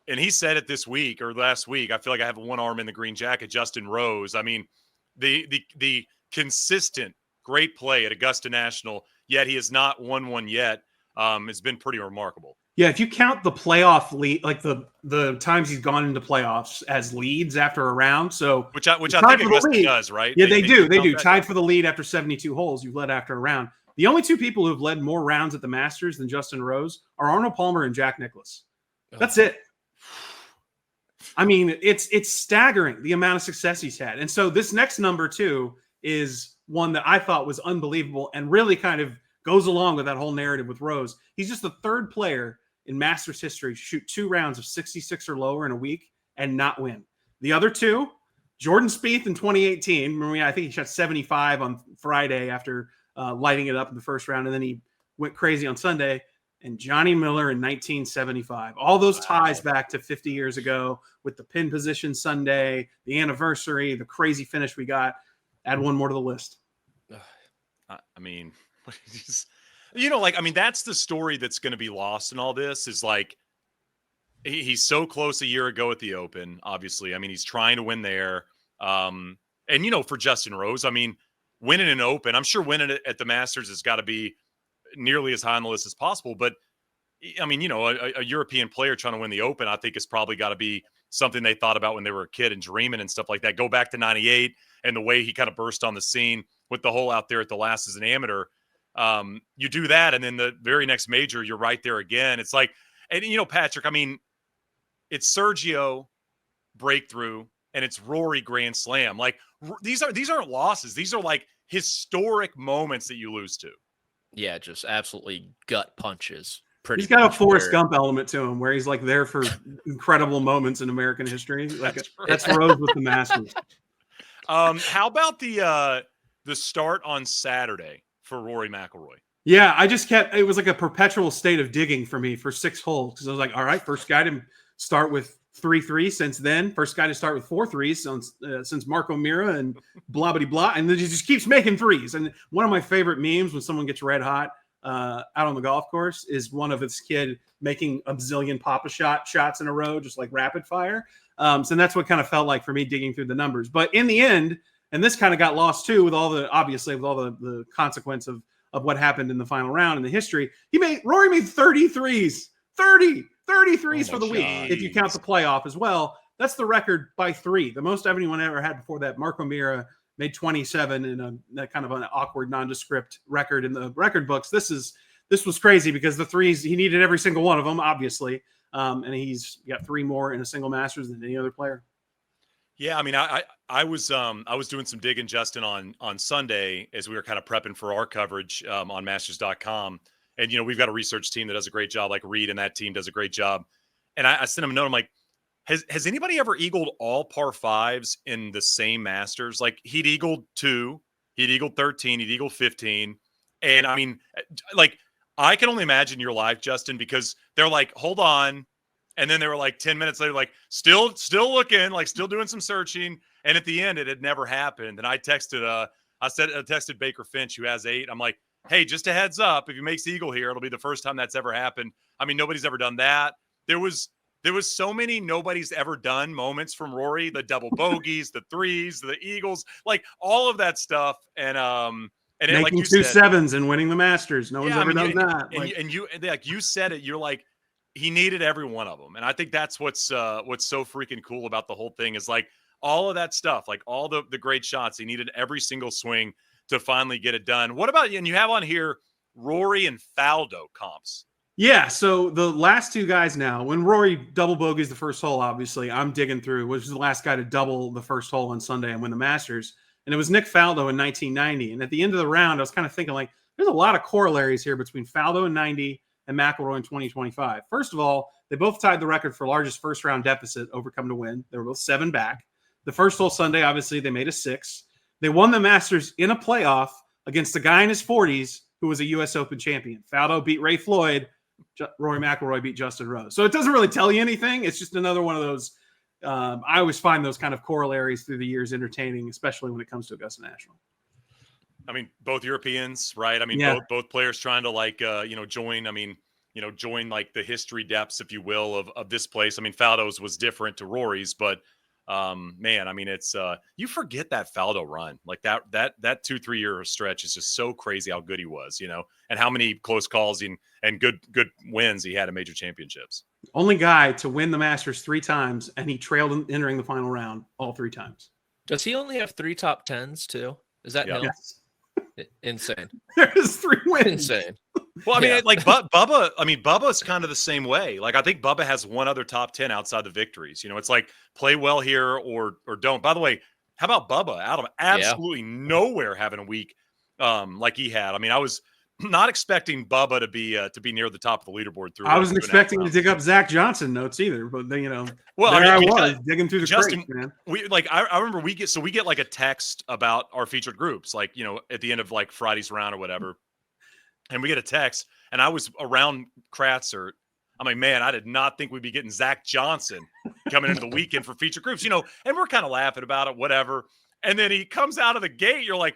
and he said it this week or last week, I feel like I have one arm in the green jacket, Justin Rose. I mean, the consistent great play at Augusta National, yet he has not won one yet. It's been pretty remarkable. Yeah, if you count the playoff lead, like the times he's gone into playoffs as leads after a round, so which I think Augusta does, right? Yeah, they do. Tied for the lead after 72 holes, you've led after a round. The only 2 people who've led more rounds at the Masters than Justin Rose are Arnold Palmer and Jack Nicklaus. That's it. I mean, it's staggering the amount of success he's had. And so this next number 2 is one that I thought was unbelievable and really kind of goes along with that whole narrative with Rose. He's just the 3rd player in Masters history to shoot 2 rounds of 66 or lower in a week and not win. The other 2, Jordan Spieth in 2018. Remember, I think he shot 75 on Friday after lighting it up in the first round, and then he went crazy on Sunday. And Johnny Miller in 1975. All those ties back to 50 years ago with the pin position Sunday, the anniversary, the crazy finish we got. Add one more to the list. I mean, that's the story that's going to be lost in all this is like, he's so close a year ago at the Open, obviously. I mean, he's trying to win there. And, for Justin Rose, I mean, winning an Open, I'm sure winning it at the Masters has got to be nearly as high on the list as possible. But, I mean, a European player trying to win the Open, I think it's probably got to be something they thought about when they were a kid and dreaming and stuff like that. Go back to 98 and the way he kind of burst on the scene with the hole out there at the last as an amateur. You do that, and then the very next major, you're right there again. It's like, and Patrick, I mean, it's Sergio breakthrough, and it's Rory Grand Slam. Like these aren't losses; these are like historic moments that you lose to. Yeah, just absolutely gut punches. He's got a Forrest Gump element to him, where he's like there for incredible moments in American history. Like that's Rose with the Masters. How about the start on Saturday for Rory McIlroy? Yeah, it was like a perpetual state of digging for me for 6 holes, because I was like, all right, first guy to start with 3 threes since then, first guy to start with 4 threes since Marco Mira and blah, blah, blah. And then he just keeps making threes. And one of my favorite memes when someone gets red hot out on the golf course is one of his kid making a bazillion Papa shots in a row, just like rapid fire. So that's what kind of felt like for me digging through the numbers. But in the end, and this kind of got lost too with all the consequence of what happened in the final round in the history. Rory made 30 threes, 30 threes for the week. If you count the playoff as well, that's the record by 3. The most anyone ever had before that. Marco Mira made 27 in a kind of an awkward, nondescript record in the record books. This was crazy because the threes, he needed every single one of them, obviously. And he's got 3 more in a single Masters than any other player. Yeah, I mean, I was doing some digging, Justin, on Sunday as we were kind of prepping for our coverage on Masters.com. And, we've got a research team that does a great job, like Reed, and that team does a great job. And I sent him a note. I'm like, has anybody ever eagled all par 5s in the same Masters? Like, he'd eagled 2, he'd eagled 13, he'd eagled 15. And, I mean, like, I can only imagine your life, Justin, because they're like, hold on. And then they were like 10 minutes later, like still looking, like still doing some searching. And at the end, it had never happened. And I texted Baker Finch, who has 8. I'm like, hey, just a heads up, if he makes eagle here, it'll be the first time that's ever happened. I mean, nobody's ever done that. There was so many nobody's ever done moments from Rory, the double bogeys, the threes, the eagles, like all of that stuff. And making like 2 sevens and winning the Masters. No one's ever done that. And you said it, you're like, he needed every one of them. And I think that's what's so freaking cool about the whole thing is like all of that stuff, like all the great shots. He needed every single swing to finally get it done. What about you? And you have on here Rory and Faldo comps. Yeah, so the last two guys now, when Rory double bogeys the first hole, obviously, I'm digging through, which was the last guy to double the first hole on Sunday and win the Masters. And it was Nick Faldo in 1990. And at the end of the round, I was kind of thinking, like, there's a lot of corollaries here between Faldo in 90 and McIlroy in 2025. First of all, they both tied the record for largest first-round deficit overcome to win. They were both 7 back. The first hole Sunday, obviously, they made a 6. They won the Masters in a playoff against a guy in his 40s who was a U.S. Open champion. Faldo beat Ray Floyd. Rory McIlroy beat Justin Rose. So it doesn't really tell you anything. It's just another one of those. I always find those kind of corollaries through the years entertaining, especially when it comes to Augusta National. I mean, both Europeans, right? I mean, both players trying to join like the history depths, if you will, of this place. I mean, Faldo's was different to Rory's, but man, I mean, it's you forget that Faldo run, like that 2-3 year stretch is just so crazy how good he was, and how many close calls and good wins he had in major championships. Only guy to win the Masters 3 times, and he trailed entering the final round all 3 times. Does he only have 3 top 10s too? Is that him? Yes. Insane. There's 3 wins. Insane. Well, I mean, like Bubba. I mean, Bubba's kind of the same way. Like, I think Bubba has one other top 10 outside the victories. It's like play well here or don't. By the way, how about Bubba out of absolutely nowhere having a week like he had? I mean, I was not expecting Bubba to be near the top of the leaderboard. I wasn't expecting to dig up Zach Johnson notes either, but then well, I was digging through the Justin, crates, man. I remember we get like a text about our featured groups, like at the end of like Friday's round or whatever. And we get a text, and I was around Kratzer. I'm like, man, I did not think we'd be getting Zach Johnson coming into the weekend for feature groups, and we're kind of laughing about it, whatever. And then he comes out of the gate. You're like,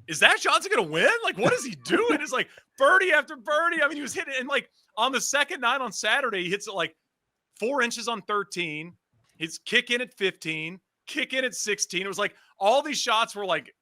is Zach Johnson going to win? Like, what is he doing? It's like birdie after birdie. I mean, he was hitting, and like on the second night on Saturday, he hits it like 4 inches on 13. His kick in at 15, kick in at 16. It was like all these shots were like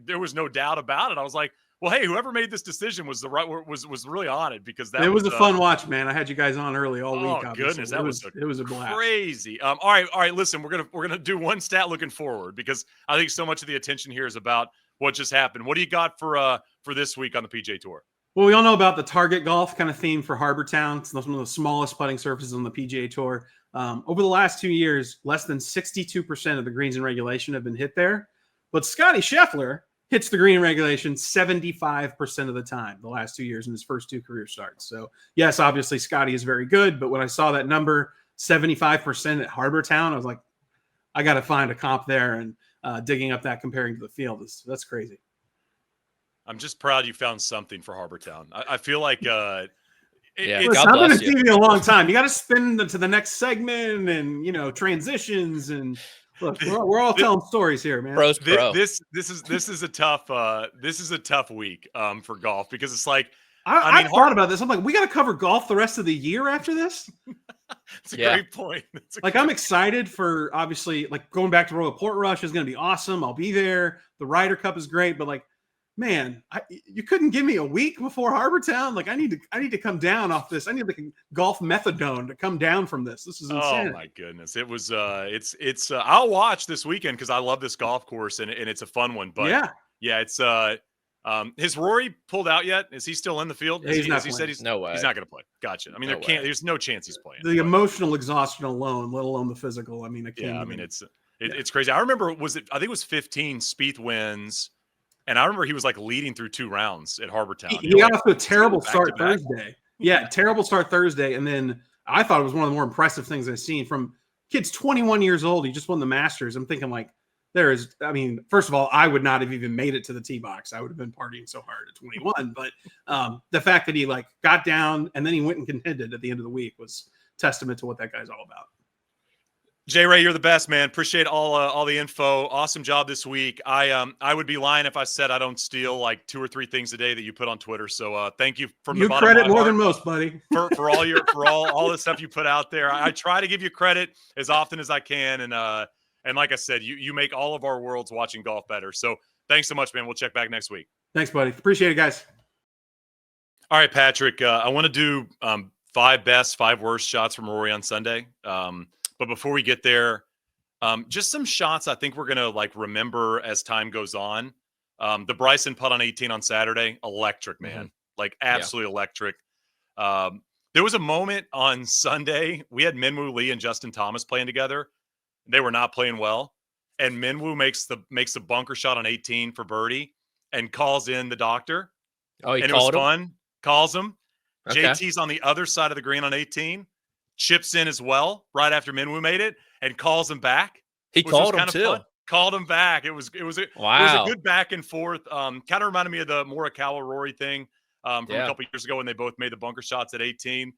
there was no doubt about it. I was like, well, hey, whoever made this decision was really on it, because it was a fun watch, man. I had you guys on early all week. Oh goodness, it was a blast. Crazy. All right. Listen, we're gonna do one stat looking forward, because I think so much of the attention here is about what just happened. What do you got for this week on the PGA Tour? Well, we all know about the Target Golf kind of theme for Harbour Town. It's one of the smallest putting surfaces on the PGA Tour. Over the last 2 years, less than 62% of the greens in regulation have been hit there. But Scotty Scheffler hits the green in regulation 75% of the time the last 2 years in his first 2 career starts. So, yes, obviously Scotty is very good. But when I saw that number, 75% at Harbour Town, I was like, I got to find a comp there. And digging up that comparing to the field, that's crazy. I'm just proud you found something for Harbour Town. I feel like Listen, I've been in TV a long time. You got to spin to the next segment and transitions, and look, we're all telling stories here, man. This is a tough week for golf, because it's like I thought about this. I'm like, we got to cover golf the rest of the year after this. It's a great point. I'm excited for, obviously, like going back to Royal Portrush is going to be awesome. I'll be there. The Ryder Cup is great, but like, man, you couldn't give me a week before Harbour Town. Like, I need to come down off this. I need like a golf methadone to come down from this. This is insane. Oh my goodness. It was it's I'll watch this weekend because I love this golf course and it's a fun one. But yeah, it's has Rory pulled out yet? Is he still in the field? He's not no way. He's not going to play. Gotcha. I mean, there's no chance he's playing. The emotional exhaustion alone, let alone the physical. I mean, it's crazy. I remember I think it was 15 Spieth wins. And I remember he was like leading through 2 rounds at Harbour Town. He got off to a terrible start Thursday. Yeah, terrible start Thursday. And then I thought it was one of the more impressive things I've seen from kids 21 years old. He just won the Masters. I'm thinking like first of all, I would not have even made it to the tee box. I would have been partying so hard at 21. But the fact that he like got down and then he went and contended at the end of the week was testament to what that guy's all about. J. Ray, you're the best, man. Appreciate all the info. Awesome job this week. I would be lying if I said I don't steal like 2 or 3 things a day that you put on Twitter. So thank you from the bottom of my heart. You credit more than most, buddy. for all the stuff you put out there. I try to give you credit as often as I can, and like I said, you make all of our worlds watching golf better. So thanks so much, man. We'll check back next week. Thanks, buddy. Appreciate it, guys. All right, Patrick. I want to do 5 best, 5 worst shots from Rory on Sunday. But before we get there, just some shots I think we're going to like remember as time goes on. The Bryson putt on 18 on Saturday, electric, man. like absolutely electric. There was a moment on Sunday, we had Minwoo Lee and Justin Thomas playing together. They were not playing well. And Minwoo makes the bunker shot on 18 for birdie and calls in the doctor. Oh, he and it was called him? fun. Calls him. Okay. JT's on the other side of the green on 18. Chips in as well right after Minwoo made it and calls him back. He which was called him kind of too. fun. Called him back. It was a Wow. good back and forth. Kind of reminded me of the Morikawa Rory thing from a couple years ago when they both made the bunker shots at 18.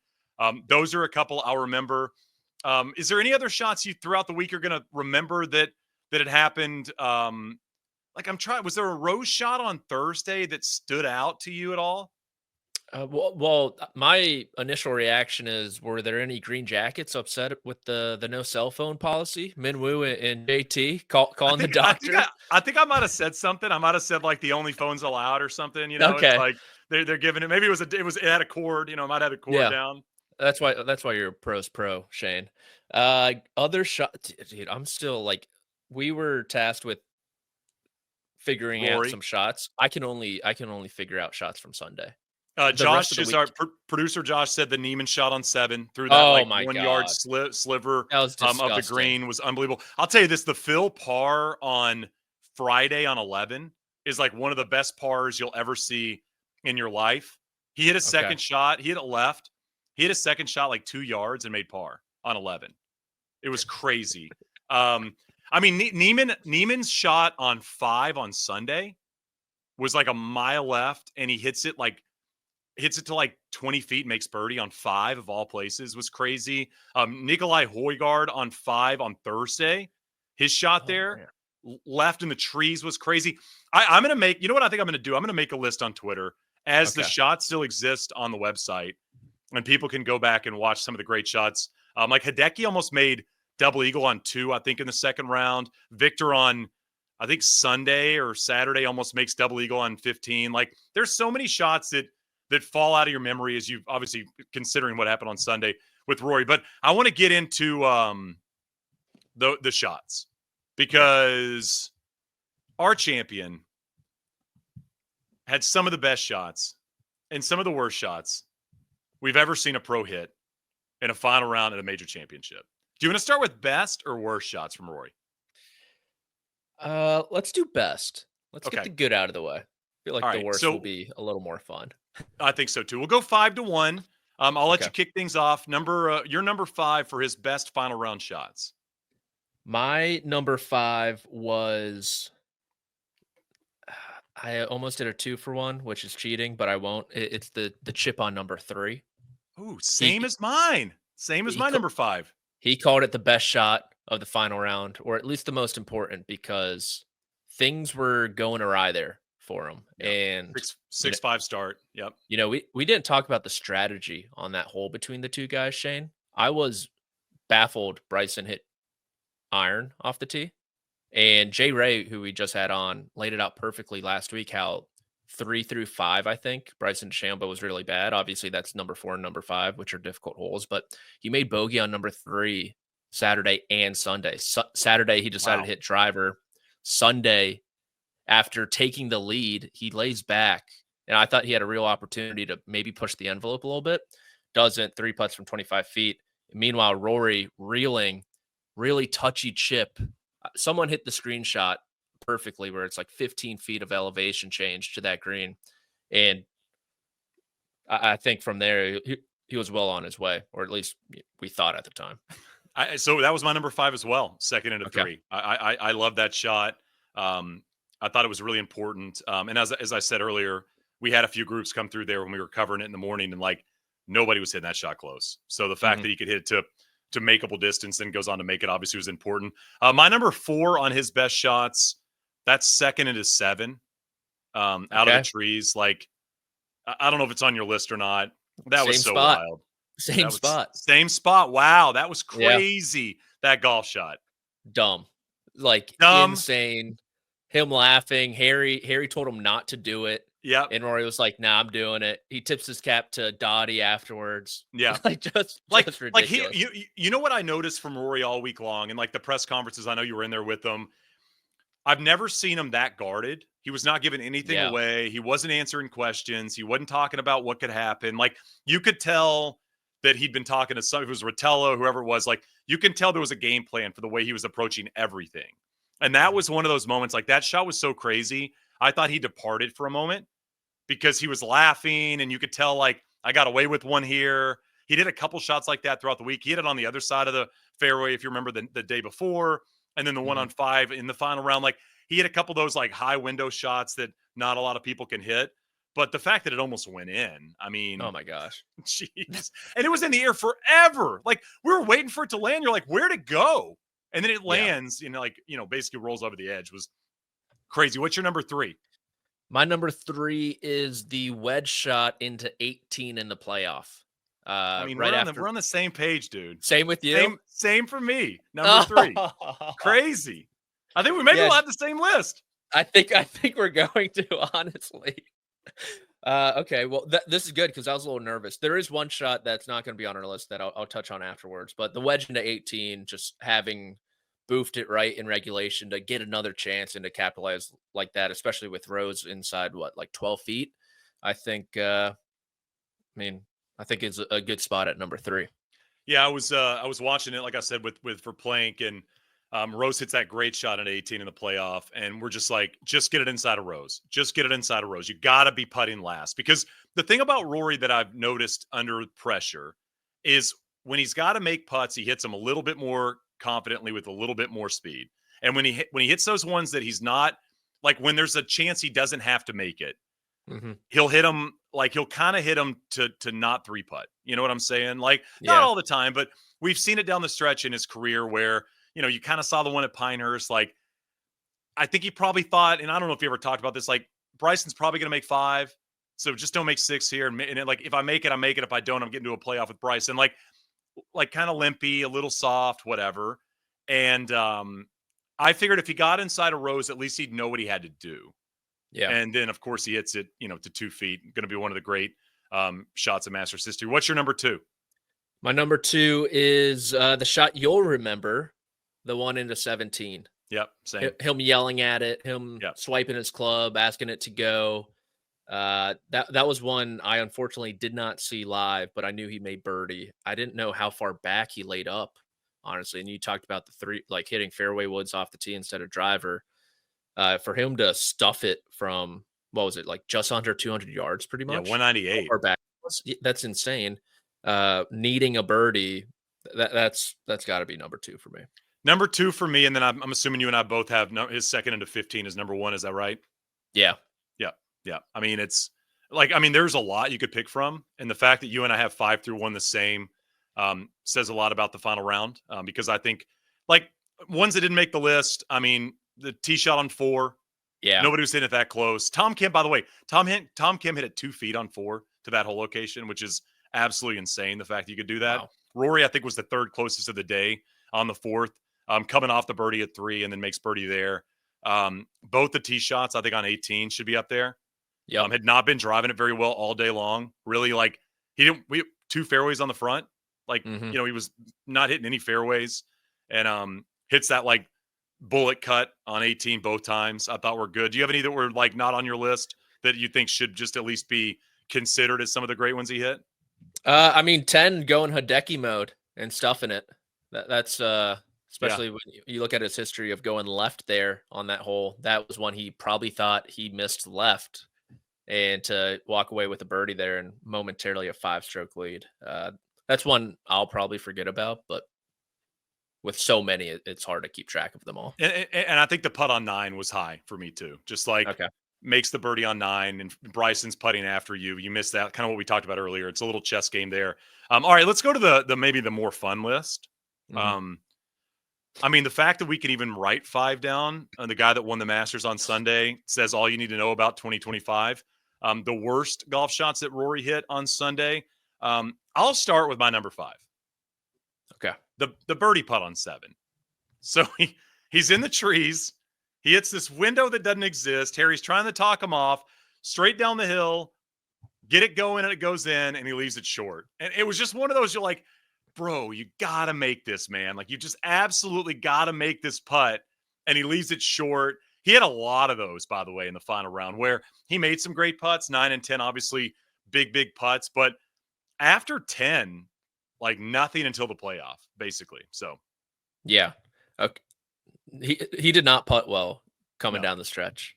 Those are a couple I'll remember. Is there any other shots you throughout the week are going to remember that had happened? Like I'm trying. Was there a Rose shot on Thursday that stood out to you at all? Well, my initial reaction is: were there any green jackets upset with the no cell phone policy? Minwoo and JT calling the doctor. I think I might have said something. I might have said like the only phones allowed or something. You know, Okay. It's like they're giving it. Maybe it had a cord. You know, it might have had a cord down. That's why you're a pro's pro, Shane. Other shot, dude. I'm still like, we were tasked with figuring out some shots. I can only figure out shots from Sunday. Josh, our producer Josh said the Neiman shot on 7 through that 1 yard sliver of the green was unbelievable. I'll tell you this, the Phil par on Friday on 11 is like one of the best pars you'll ever see in your life. He hit a second shot. He hit it left. He hit a second shot like 2 yards and made par on 11. It was crazy. I mean, Neiman's shot on 5 on Sunday was like a mile left, and he hits it to like 20 feet, makes birdie on 5 of all places, was crazy. Nikolai Højgaard on 5 on Thursday, his shot left in the trees was crazy. I'm going to make, you know what I think I'm going to do? I'm going to make a list on Twitter as the shots still exist on the website, and people can go back and watch some of the great shots. Like Hideki almost made double eagle on 2, I think in the second round. Victor on, I think Sunday or Saturday almost makes double eagle on 15. Like there's so many shots that fall out of your memory as you obviously considering what happened on Sunday with Rory. But I want to get into the shots because our champion had some of the best shots and some of the worst shots we've ever seen a pro hit in a final round at a major championship. Do you want to start with best or worst shots from Rory? Let's do best. Let's get the good out of the way. I feel like the worst will be a little more fun. I think so too. We'll go 5-1. I'll let you kick things off. Your number 5 for his best final round shots. My number 5 was, I almost did a 2-for-1, which is cheating, but I won't. It's the chip on number 3. Ooh, same as mine. Same as my number 5. He called it the best shot of the final round, or at least the most important, because things were going awry there for him. Yep. And 6-5 start. Yep. You know, we didn't talk about the strategy on that hole between the two guys, Shane. I was baffled Bryson hit iron off the tee. And Jay Ray, who we just had on, laid it out perfectly last week, how 3 through 5, I think, Bryson DeChambeau was really bad. Obviously, that's number 4 and number 5, which are difficult holes. But he made bogey on number 3 Saturday and Sunday. Saturday, he decided to hit driver. Sunday, after taking the lead, he lays back. And I thought he had a real opportunity to maybe push the envelope a little bit. Doesn't. 3 putts from 25 feet. Meanwhile, Rory reeling, really touchy chip. Someone hit the screenshot perfectly where it's like 15 feet of elevation change to that green. And I think from there, he was well on his way, or at least we thought at the time. So that was my number 5 as well, second into 3. I love that shot. I thought it was really important. And as I said earlier, we had a few groups come through there when we were covering it in the morning, and like nobody was hitting that shot close. So the fact that he could hit it to makeable distance and goes on to make it obviously was important. My number 4 on his best shots, that's second into 7 out of the trees. Like, I don't know if it's on your list or not. That was so wild. Same spot. Wow. That was crazy. That golf shot. Dumb. Insane. Him laughing. Harry told him not to do it. Yeah. And Rory was like, "Nah, I'm doing it." He tips his cap to Dottie afterwards. Yeah. just ridiculous. You know what I noticed from Rory all week long, and like the press conferences, I know you were in there with them. I've never seen him that guarded. He was not giving anything Yeah. away. He wasn't answering questions. He wasn't talking about what could happen. Like, you could tell that he'd been talking to some, if it was Rotella, whoever it was, like, you can tell there was a game plan for the way he was approaching everything. And that was one of those moments, like, that shot was so crazy. I thought he departed for a moment because he was laughing, and you could tell, like, I got away with one here. He did a couple shots like that throughout the week. He hit it on the other side of the fairway, if you remember the day before, and then the one on 5 in the final round. Like, he hit a couple of those like high window shots that not a lot of people can hit. But the fact that it almost went in, I mean, Oh my gosh. jeez. And it was in the air forever. Like, we were waiting for it to land. You're like, where'd it go? And then it lands, basically rolls over the edge. Was crazy. What's your number 3? My number 3 is the wedge shot into 18 in the playoff. I mean, right we're on the same page, dude. Same with you. Same for me. Number 3. Crazy. I think we'll have the same list. I think we're going to, honestly. Okay, well, this is good because I was a little nervous. There is one shot that's not going to be on our list that I'll touch on afterwards, but the wedge into 18, just having boofed it right in regulation to get another chance and to capitalize like that, especially with Rose inside, like 12 feet, I think, I think it's a good spot at number 3. Yeah, I was watching it, like I said, with for Plank, and Rose hits that great shot at 18 in the playoff, and we're just like, just get it inside of Rose. Just get it inside of Rose. You got to be putting last, because the thing about Rory that I've noticed under pressure is when he's got to make putts, he hits them a little bit more confidently with a little bit more speed. And when he hits those ones that he's not, like when there's a chance he doesn't have to make it, he'll hit them, like he'll kind of hit them to not 3-putt. You know what I'm saying? Like, not all the time, but we've seen it down the stretch in his career where, you kind of saw the one at Pinehurst. Like, I think he probably thought, and I don't know if you ever talked about this, like, Bryson's probably going to make 5, so just don't make 6 here. And like, if I make it, I make it. If I don't, I'm getting to a playoff with Bryson. Like kind of limpy, a little soft, whatever. And I figured if he got inside of Rose, at least he'd know what he had to do. Yeah. And then, of course, he hits it, to 2 feet. Going to be one of the great shots of Masters history. What's your number 2? My number 2 is the shot you'll remember, the one into 17. Yep, same. Him yelling at it, him swiping his club, asking it to go. That was one I unfortunately did not see live, but I knew he made birdie. I didn't know how far back he laid up, honestly. And you talked about the 3, like hitting fairway woods off the tee instead of driver. For him to stuff it from, what was it, like just under 200 yards, pretty much? Yeah, 198. Or back. That's insane. Needing a birdie, that's got to be number 2 for me. Number 2 for me, and then I'm assuming you and I both have his second into 15 is number 1. Is that right? Yeah. Yeah. I mean, it's like, there's a lot you could pick from, and the fact that you and I have 5 through 1 the same says a lot about the final round, because I think, like, ones that didn't make the list, the tee shot on 4. Yeah. Nobody was hitting it that close. Tom Kim, by the way, Tom Kim hit it 2 feet on 4 to that whole location, which is absolutely insane. The fact that you could do that. Wow. Rory, I think, was the 3rd closest of the day on the 4th, coming off the birdie at 3 and then makes birdie there. Both the tee shots, I think, on 18 should be up there. Yeah. Had not been driving it very well all day long. Really, like, we 2 fairways on the front. Like, he was not hitting any fairways, and hits that like bullet cut on 18 both times. I thought were good. Do you have any that were like not on your list that you think should just at least be considered as some of the great ones he hit? 10 going Hideki mode and stuffing it. That's especially when you look at his history of going left there on that hole. That was one he probably thought he missed left, and to walk away with a birdie there and momentarily a 5-stroke lead. That's one I'll probably forget about, but with so many, it's hard to keep track of them all. And I think the putt on 9 was high for me too. Just like makes the birdie on 9, and Bryson's putting after you. You missed that, kind of what we talked about earlier. It's a little chess game there. All right, let's go to the maybe the more fun list. The fact that we can even write 5 down, the guy that won the Masters on Sunday says all you need to know about 2025. The worst golf shots that Rory hit on Sunday. I'll start with my number 5. Okay. The birdie putt on 7. So he's in the trees. He hits this window that doesn't exist. Harry's trying to talk him off, straight down the hill, get it going, and it goes in, and he leaves it short. And it was just one of those, you're like, bro, you got to make this, man. Like, you just absolutely got to make this putt. And he leaves it short. He had a lot of those, by the way, in the final round where he made some great putts, 9 and 10, obviously big putts. But after 10, like nothing until the playoff, basically. So, yeah. Okay. He did not putt well coming No. down the stretch.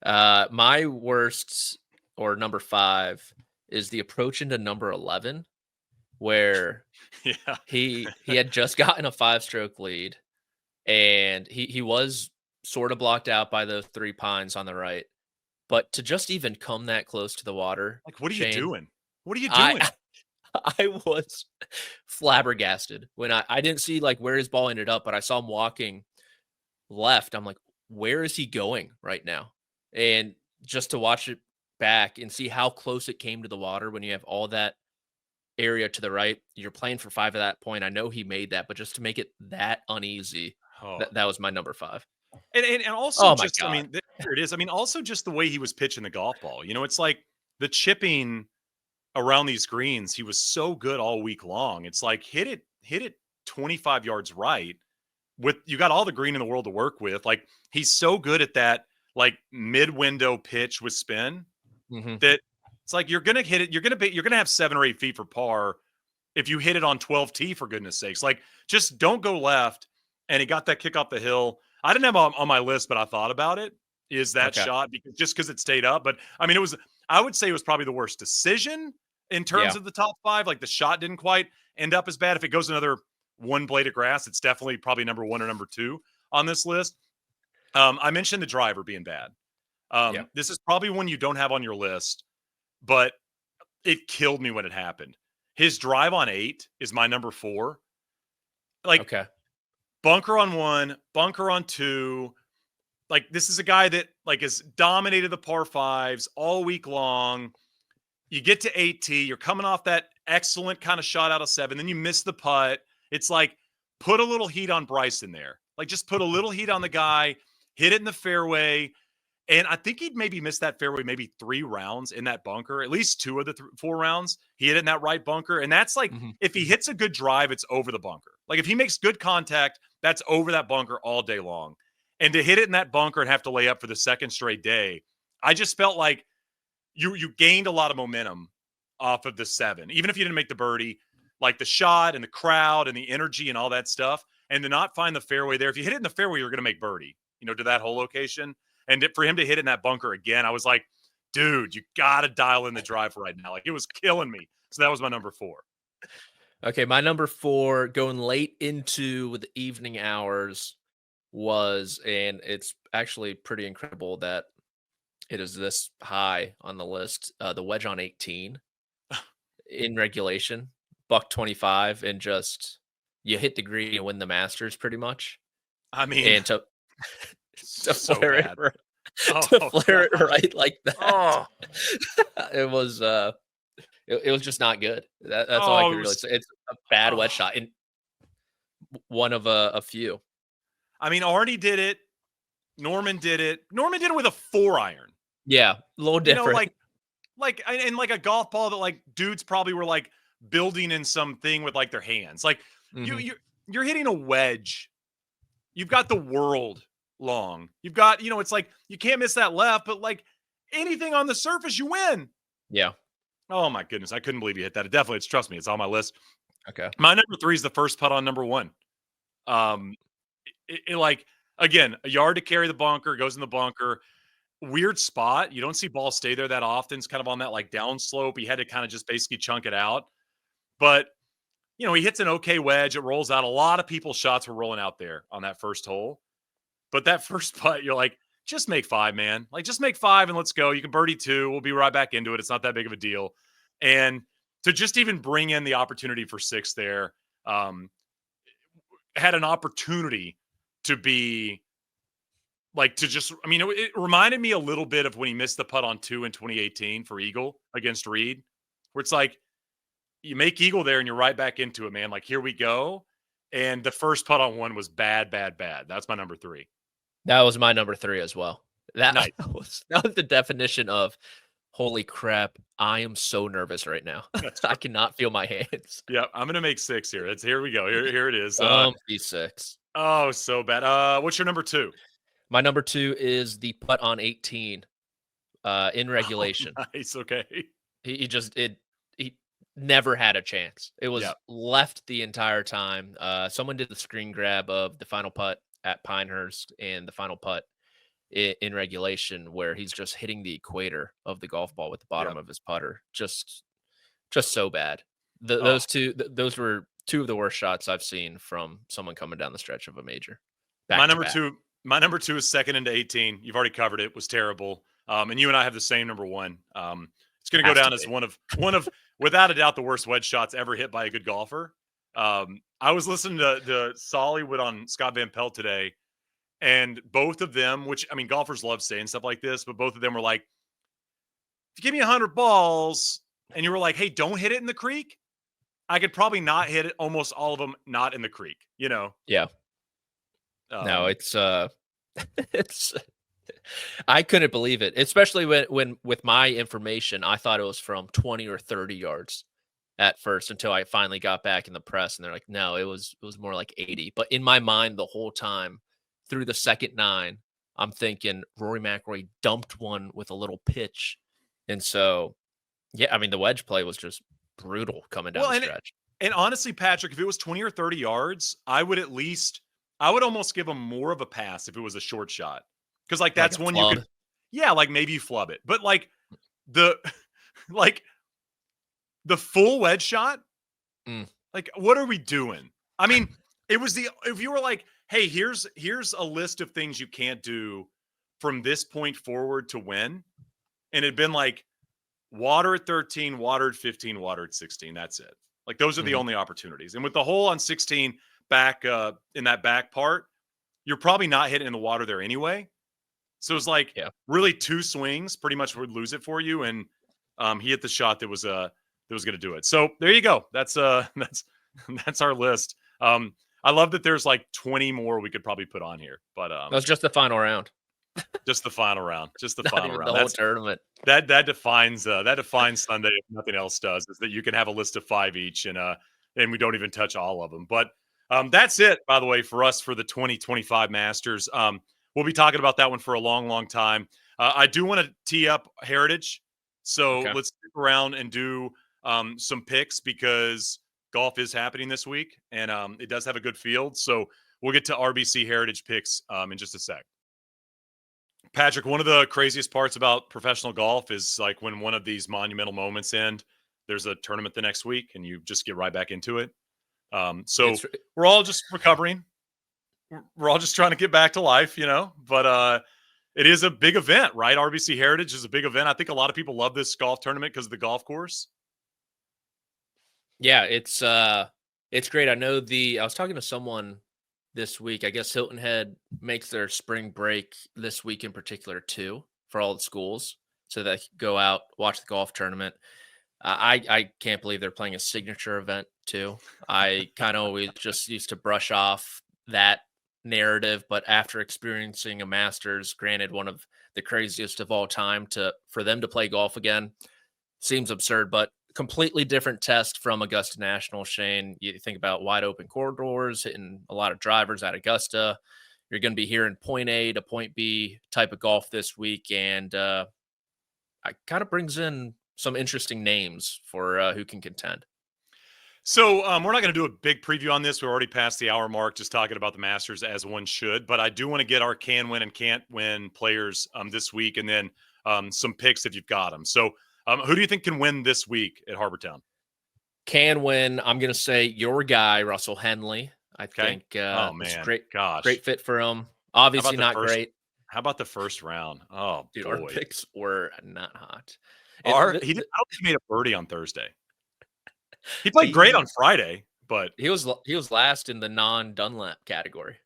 My worst, or number 5, is the approach into number 11, where yeah. he had just gotten a 5-stroke lead, and he was sort of blocked out by those 3 pines on the right. But to just even come that close to the water, Like, what are Shane, you doing? What are you doing? I was flabbergasted when I didn't see like where his ball ended up, but I saw him walking left. I'm like, where is he going right now? And just to watch it back and see how close it came to the water when you have all that area to the right, you're playing for 5 at that point. I know he made that, but just to make it that uneasy, Oh. that was my number 5. And also Oh my just, I God. mean, there it is. I mean, also just the way he was pitching the golf ball. You know, it's like the chipping around these greens. He was so good all week long. It's like hit it 25 yards right. With you got all the green in the world to work with. Like he's so good at that, like mid-window pitch with spin that it's like you're gonna hit it. You're gonna have 7 or 8 feet for par if you hit it on 12T, for goodness sakes. Like just don't go left. And he got that kick off the hill. I didn't have on my list, but I thought about it. Is that shot because it stayed up? But I mean, I would say it was probably the worst decision in terms of the top 5. Like the shot didn't quite end up as bad. If it goes another one blade of grass, it's definitely probably number 1 or number 2 on this list. I mentioned the driver being bad. This is probably one you don't have on your list, but it killed me when it happened. His drive on 8 is my number 4. Like, bunker on 1, bunker on 2. Like, this is a guy that like has dominated the par 5s all week long. You get to 8T, you're coming off that excellent kind of shot out of 7, then you miss the putt. It's like, put a little heat on Bryson there. Like, just put a little heat on the guy, hit it in the fairway. And I think he'd maybe missed that fairway maybe 3 rounds in that bunker, at least 2 of the 4 rounds. He hit it in that right bunker. And that's like, if he hits a good drive, it's over the bunker. Like, if he makes good contact, that's over that bunker all day long. And to hit it in that bunker and have to lay up for the second straight day, I just felt like you gained a lot of momentum off of the 7. Even if you didn't make the birdie, like the shot and the crowd and the energy and all that stuff, and to not find the fairway there. If you hit it in the fairway, you're going to make birdie, to that whole location. And for him to hit it in that bunker again, I was like, dude, you got to dial in the drive right now. Like, it was killing me. So that was my number 4. Okay, my number 4, going late into the evening hours, was, and it's actually pretty incredible that it is this high on the list, the wedge on 18 in regulation, $125, and just you hit the green and win the Masters pretty much. I mean, and to so flare bad. it right like that. Oh. It was it was just not good. That's all I can really say. It's a bad wedge shot, and one of a few. I mean, Arnie did it. Norman did it. Norman did it with a 4-iron. Yeah, a little different. Like a golf ball that like dudes probably were like building in something with like their hands. Like you're hitting a wedge. You've got the world long. You've got, it's like you can't miss that left, but like anything on the surface, you win. Yeah. Oh my goodness, I couldn't believe you hit that. Trust me, it's on my list. Okay. My number 3 is the first putt on number 1. Like, again, a yard to carry the bunker, goes in the bunker. Weird spot. You don't see balls stay there that often. It's kind of on that like down slope. He had to kind of just basically chunk it out. But, he hits an okay wedge. It rolls out. A lot of people's shots were rolling out there on that first hole. But that first putt, you're like, just make 5, man. Like, just make 5 and let's go. You can birdie 2. We'll be right back into it. It's not that big of a deal. And to just even bring in the opportunity for 6 there, had an opportunity to be like, to just, I mean, it reminded me a little bit of when he missed the putt on 2 in 2018 for Eagle against Reed, where it's like, you make Eagle there and you're right back into it, man. Like, here we go. And the first putt on 1 was bad. That's my number 3. That was my number 3 as well. That Nice. was the definition of, holy crap, I am so nervous right now. I cannot feel my hands. Yeah, I'm going to make 6 here. Here we go. Here it is. Be 6. Oh, so bad. What's your number 2? My number 2 is the putt on 18 in regulation. Oh, nice. Okay. He never had a chance. It was Yep. left the entire time. Someone did the screen grab of the final putt at Pinehurst and the final putt in regulation, where he's just hitting the equator of the golf ball with the bottom of his putter. Just so bad. Those were two of the worst shots I've seen from someone coming down the stretch of a major. My number two is second into 18. You've already covered it. Was terrible. And you and I have the same number 1. It's going to go down as one of without a doubt the worst wedge shots ever hit by a good golfer. I was listening to Sollywood on Scott Van Pelt today, and both of them, which I mean, golfers love saying stuff like this, but both of them were like, "If you give me 100 balls," and you were like, "Hey, don't hit it in the creek," I could probably not hit it. Almost all of them not in the creek. You know? Yeah. No, it's it's. I couldn't believe it, especially when with my information, I thought it was from 20 or 30 yards at first until I finally got back in the press, and they're like, no, it was more like 80. But in my mind, the whole time through the second 9, I'm thinking Rory McIlroy dumped one with a little pitch, and so yeah, I mean the wedge play was just brutal coming down the stretch. And honestly, Patrick, if it was 20 or 30 yards, I would almost give him more of a pass if it was a short shot. Because like that's one you could, like maybe you flub it, but like the full wedge shot, like what are we doing? I mean, if you were like, hey, here's a list of things you can't do from this point forward to win, and it'd been like water at 13, water at 15, water at 16. That's it. Like those are the only opportunities. And with the hole on 16 back in that back part, you're probably not hitting in the water there anyway. So it was like really 2 swings pretty much would lose it for you. And he hit the shot that was going to do it. So there you go. That's our list. I love that there's like 20 more we could probably put on here, but that was just the final round. Just the final round. Just the final round. The whole tournament. That defines Sunday if nothing else does, is that you can have a list of 5 each, and we don't even touch all of them. But that's it, by the way, for us for the 2025 Masters. We'll be talking about that one for a long, long time. I do want to tee up Heritage, so let's stick around and do some picks, because golf is happening this week, and it does have a good field. So we'll get to RBC Heritage picks in just a sec. Patrick, one of the craziest parts about professional golf is like when one of these monumental moments end, there's a tournament the next week and you just get right back into it. So we're all just recovering. We're all just trying to get back to life, but it is a big event, right? RBC Heritage is a big event. I think a lot of people love this golf tournament because of the golf course. Yeah, it's great. I know I was talking to someone this week. I guess Hilton Head makes their spring break this week in particular too, for all the schools, so they can go out, watch the golf tournament. I can't believe they're playing a signature event too. I kind of always just used to brush off that narrative, but after experiencing a Masters, granted one of the craziest of all time, for them to play golf again seems absurd, but completely different test from Augusta National. Shane, you think about wide open corridors, hitting a lot of drivers at Augusta. You're going to be hearing point A to point B type of golf this week, and it kind of brings in some interesting names for who can contend. So we're not going to do a big preview on this. We're already past the hour mark, just talking about the Masters as one should. But I do want to get our can win and can't win players this week, and then some picks if you've got them. So who do you think can win this week at Harbour Town? Can win. I'm going to say your guy, Russell Henley. I think great fit for him. Obviously not great. How about the first round? Oh, dude, boy. Our picks were not hot. I don't think he made a birdie on Thursday. He played great on Friday, but he was last in the non-Dunlap category.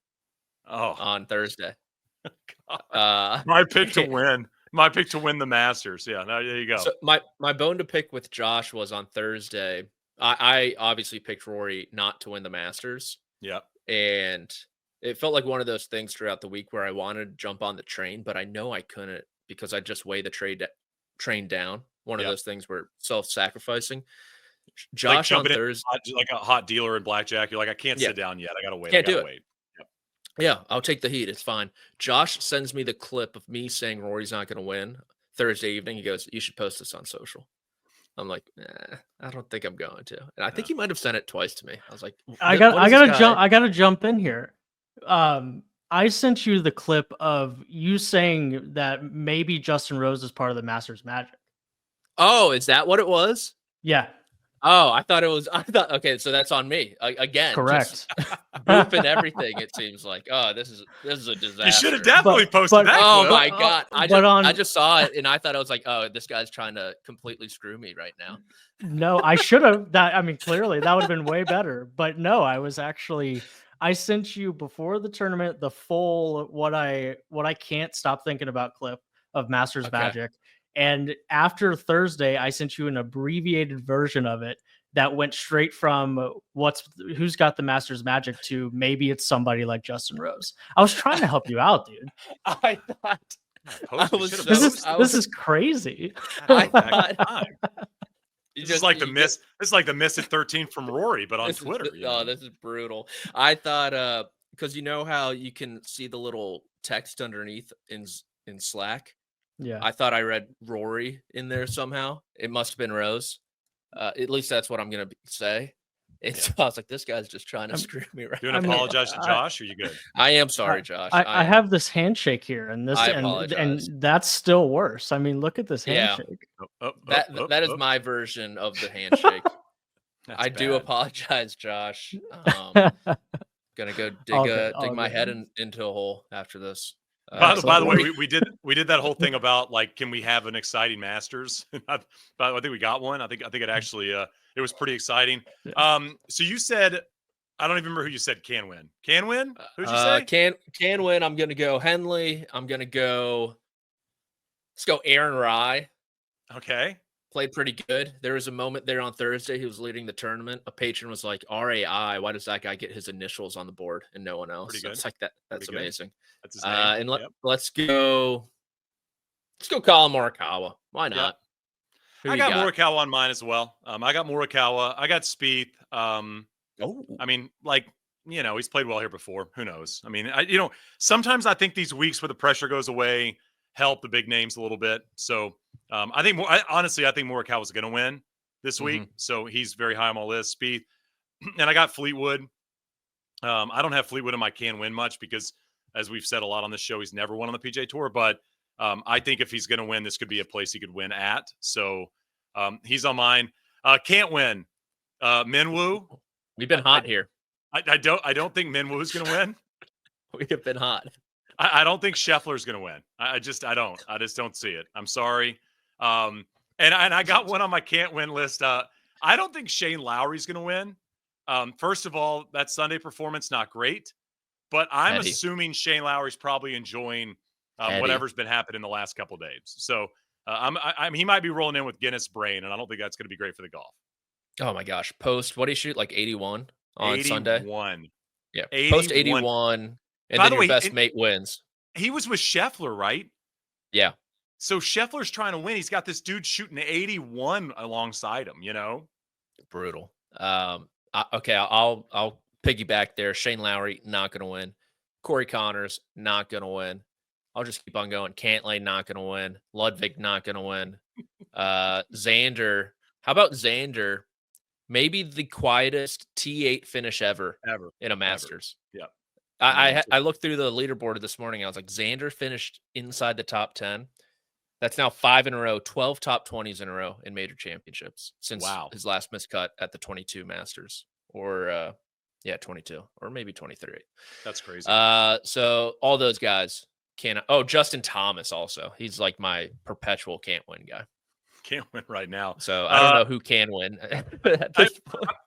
On Thursday. My pick to win. My pick to win the Masters. Yeah, there you go. So my bone to pick with Josh was on Thursday. I obviously picked Rory not to win the Masters. Yeah. And it felt like one of those things throughout the week where I wanted to jump on the train, but I know I couldn't because I just weighed the train down. One of those things where self-sacrificing. Josh like on Thursday, like a hot dealer in blackjack. You're like, I can't sit down yet. I gotta wait. Can't do it. Wait. Yep. Yeah, I'll take the heat. It's fine. Josh sends me the clip of me saying Rory's not going to win Thursday evening. He goes, "You should post this on social." I'm like, I don't think I'm going to. And I think he might have sent it twice to me. I was like, I gotta jump in here. I sent you the clip of you saying that maybe Justin Rose is part of the Masters Magic. Oh, is that what it was? Yeah, Oh, I thought, okay, so that's on me again. correct. Boofing everything. It seems like, oh, this is a disaster. You should have definitely posted that. Oh clip. my God. I just saw it and I thought, I was like, oh, this guy's trying to completely screw me right now. No, I should have. Clearly that would have been way better. But no, I sent you before the tournament the full what I can't stop thinking about clip of Masters Magic. And after Thursday, I sent you an abbreviated version of it that went straight from who's got the Masters Magic to maybe it's somebody like Justin Rose. I was trying to help you out, dude. I thought This is crazy. I thought This is like the miss at 13 from Rory, but on Twitter. This is brutal. I thought because you know how you can see the little text underneath in Slack. Yeah, I thought I read Rory in there somehow. It must have been Rose. At least that's what I'm gonna say. And so I was like, this guy's just trying to screw me right. Do you want to apologize to Josh? Or are you good? I am sorry, Josh. I have this handshake here, and that's still worse. I mean, look at this handshake. That is my version of the handshake. I do apologize, Josh. Gonna go dig my head into a hole after this. By the way, we did that whole thing about like, can we have an exciting Masters? I think we got one. I think it actually it was pretty exciting. So you said, I don't even remember who you said can win. Can win? Who'd you say? Can win. I'm gonna go Henley. Let's go Aaron Rye. Okay. Played pretty good. There was a moment there on Thursday. He was leading the tournament. A patron was like, RAI, why does that guy get his initials on the board and no one else? Pretty good. It's like that. That's pretty amazing. That's his name. And let's go Colin Morikawa. Why not? I got Morikawa on mine as well. I got Morikawa. I got Spieth. I mean, like, he's played well here before. Who knows? I mean, sometimes I think these weeks where the pressure goes away help the big names a little bit. So I think Morikawa is going to win this week. So he's very high on my list. Spieth. And I got Fleetwood. I don't have Fleetwood in my can win much because, as we've said a lot on this show, he's never won on the PGA Tour. But I think if he's going to win, this could be a place he could win at. So he's on mine. Can't win. Minwoo. We've been hot here. I don't think Minwoo is going to win. We have been hot. I don't think Scheffler's going to win. I just don't see it. I'm sorry. And I got one on my can't win list. I don't think Shane Lowry's going to win. First of all, that Sunday performance, not great, but I'm assuming Shane Lowry's probably enjoying whatever's been happening in the last couple of days. So he might be rolling in with Guinness brain, and I don't think that's going to be great for the golf. Oh my gosh. Post, what did he shoot? Like 81 on 81. Sunday? Yeah. 81. Post 81. And By then the your way, best mate wins. He was with Scheffler, right? Yeah. So Scheffler's trying to win. He's got this dude shooting 81 alongside him, Brutal. Okay, I'll piggyback there. Shane Lowry, not going to win. Corey Connors, not going to win. I'll just keep on going. Cantlay, not going to win. Ludwig, not going to win. Xander. How about Xander? Maybe the quietest T8 finish ever in a Masters. Yeah. I looked through the leaderboard this morning. I was like, Xander finished inside the top 10. That's now 5 in a row, 12 top 20s in a row in major championships since his last miscut at the 22 Masters or 22 or maybe 23. That's crazy. So all those guys Justin Thomas also. He's like my perpetual can't win guy. Can't win right now. So I don't know who can win.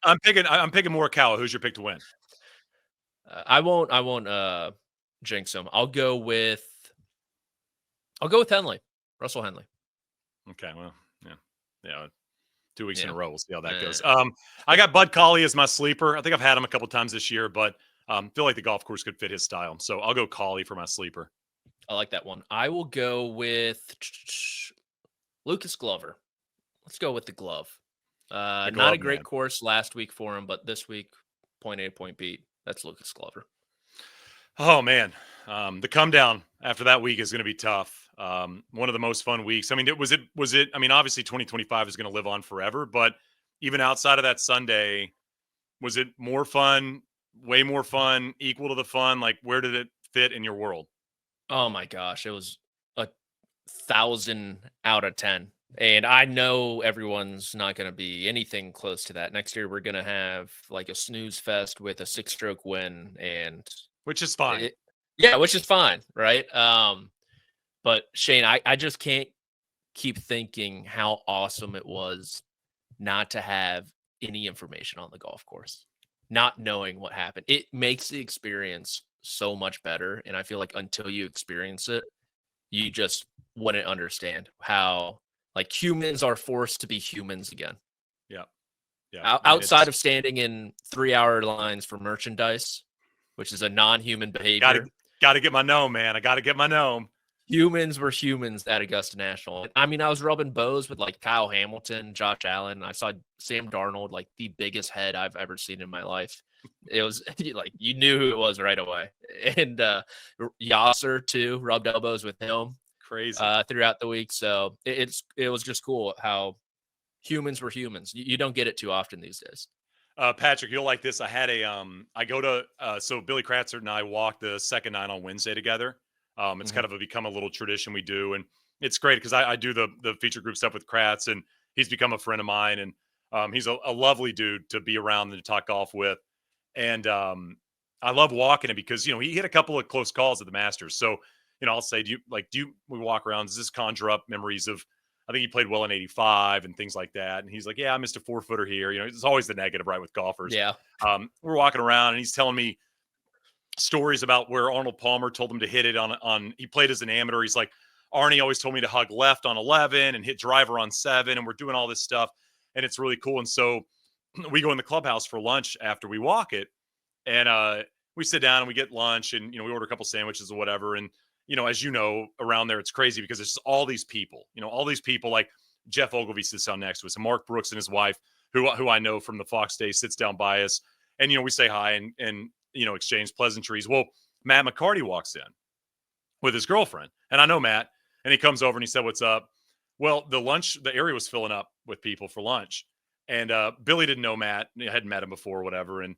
I'm picking Morikawa. Who's your pick to win? I won't jinx him. I'll go with Henley. Russell Henley. Okay, well, yeah. 2 weeks in a row. We'll see how that goes. I got Bud Cauley as my sleeper. I think I've had him a couple times this year, but feel like the golf course could fit his style. So I'll go Cauley for my sleeper. I like that one. I will go with Lucas Glover. Let's go with the glove. Not a great course last week for him, but this week, point A, point B. That's Lucas Glover. Oh man, the come down after that week is going to be tough. One of the most fun weeks. I mean, was it? I mean, obviously 2025 is going to live on forever, but even outside of that Sunday, was it more fun? Way more fun? Equal to the fun? Like, where did it fit in your world? Oh my gosh, it was 1,000 out of 10. And I know everyone's not going to be anything close to that. Next year, we're going to have like a snooze fest with a 6-stroke win, and Which is fine. yeah, which is fine, right? But Shane, I just can't keep thinking how awesome it was not to have any information on the golf course, not knowing what happened. It makes the experience so much better. And I feel like until you experience it, you just wouldn't understand how like humans are forced to be humans again. Yeah. Outside of standing in 3-hour lines for merchandise, which is a non-human behavior. Got to get my gnome, man. I got to get my gnome. Humans were humans at Augusta National. I mean, I was rubbing bows with like Kyle Hamilton, Josh Allen. I saw Sam Darnold, like the biggest head I've ever seen in my life. It was like you knew who it was right away. And Yasser too, rubbed elbows with him. Crazy throughout the week. So it was just cool how humans were humans. You don't get it too often these days. Patrick, you'll like this. I had I go to, so Billy Kratzert and I walk the second 9 on Wednesday together. It's kind of become a little tradition we do. And it's great because I do the feature group stuff with Kratz, and he's become a friend of mine. And he's a lovely dude to be around and to talk golf with. And I love walking it because, he hit a couple of close calls at the Masters. So, I'll say, we walk around, does this conjure up memories of, I think he played well in 85 and things like that. And he's like, yeah, I missed a 4-footer here. It's always the negative, right, with golfers. Yeah. We're walking around and he's telling me stories about where Arnold Palmer told him to hit it on he played as an amateur. He's like, Arnie always told me to hug left on 11 and hit driver on 7. And we're doing all this stuff. And it's really cool. And so we go in the clubhouse for lunch after we walk it. And we sit down and we get lunch and, we order a couple sandwiches or whatever. And, as around there, it's crazy because it's just all these people, like Jeff Ogilvy sits down next to us, and Mark Brooks and his wife, who I know from the Fox days, sits down by us. And, we say hi and exchange pleasantries. Well, Matt McCarty walks in with his girlfriend, and I know Matt, and he comes over and he said, "What's up?" Well, the area was filling up with people for lunch, and Billy didn't know Matt. I hadn't met him before or whatever. And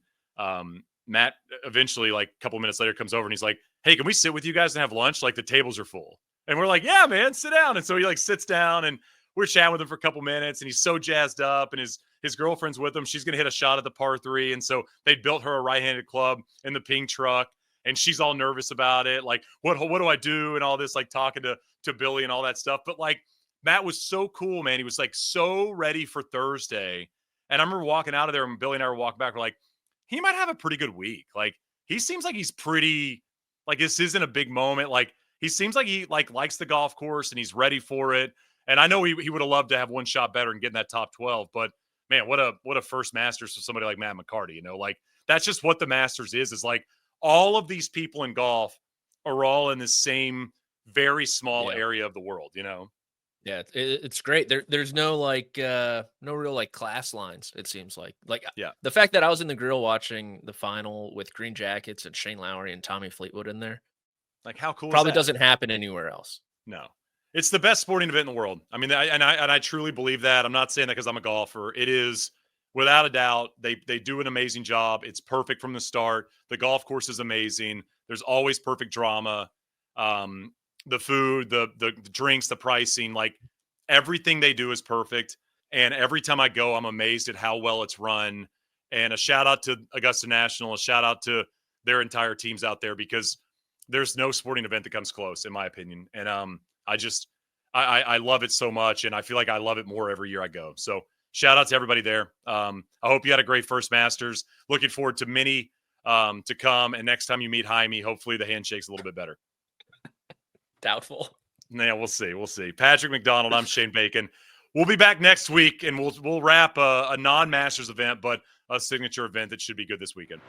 Matt eventually, like a couple of minutes later, comes over and he's like, "Hey, can we sit with you guys and have lunch? Like the tables are full." And we're like, "Yeah, man, sit down." And so he like sits down and we're chatting with him for a couple minutes, and he's so jazzed up, and his girlfriend's with him. She's going to hit a shot at the par 3. And so they built her a right-handed club in the ping truck, and she's all nervous about it. Like, what do I do? And all this, like talking to Billy and all that stuff. But like, Matt was so cool, man. He was like so ready for Thursday. And I remember walking out of there, and Billy and I were walking back. We're like, he might have a pretty good week. Like, he seems like he's pretty, like, this isn't a big moment. Like, he seems like he likes the golf course and he's ready for it. And I know he would have loved to have one shot better and get in that top 12, but man, what a first Masters for somebody like Matt McCarty. Like, that's just what the Masters is like all of these people in golf are all in the same very small area of the world, Yeah, it's great. There's no no real like class lines. It seems like the fact that I was in the grill watching the final with Green Jackets and Shane Lowry and Tommy Fleetwood in there. Like, how cool? Probably doesn't happen anywhere else. No, it's the best sporting event in the world. I mean, I truly believe that. I'm not saying that because I'm a golfer. It is without a doubt. They do an amazing job. It's perfect from the start. The golf course is amazing. There's always perfect drama. The food, the drinks, the pricing, like everything they do is perfect. And every time I go, I'm amazed at how well it's run. And a shout out to Augusta National, a shout out to their entire teams out there, because there's no sporting event that comes close, in my opinion. And I love it so much, and I feel like I love it more every year I go. So shout out to everybody there. I hope you had a great first Masters. Looking forward to many to come. And next time you meet Jaime, hopefully the handshake's a little bit better. Doubtful. Yeah, we'll see. We'll see. Patrick McDonald, I'm Shane Bacon. We'll be back next week, and we'll wrap a non-Masters event, but a signature event that should be good this weekend.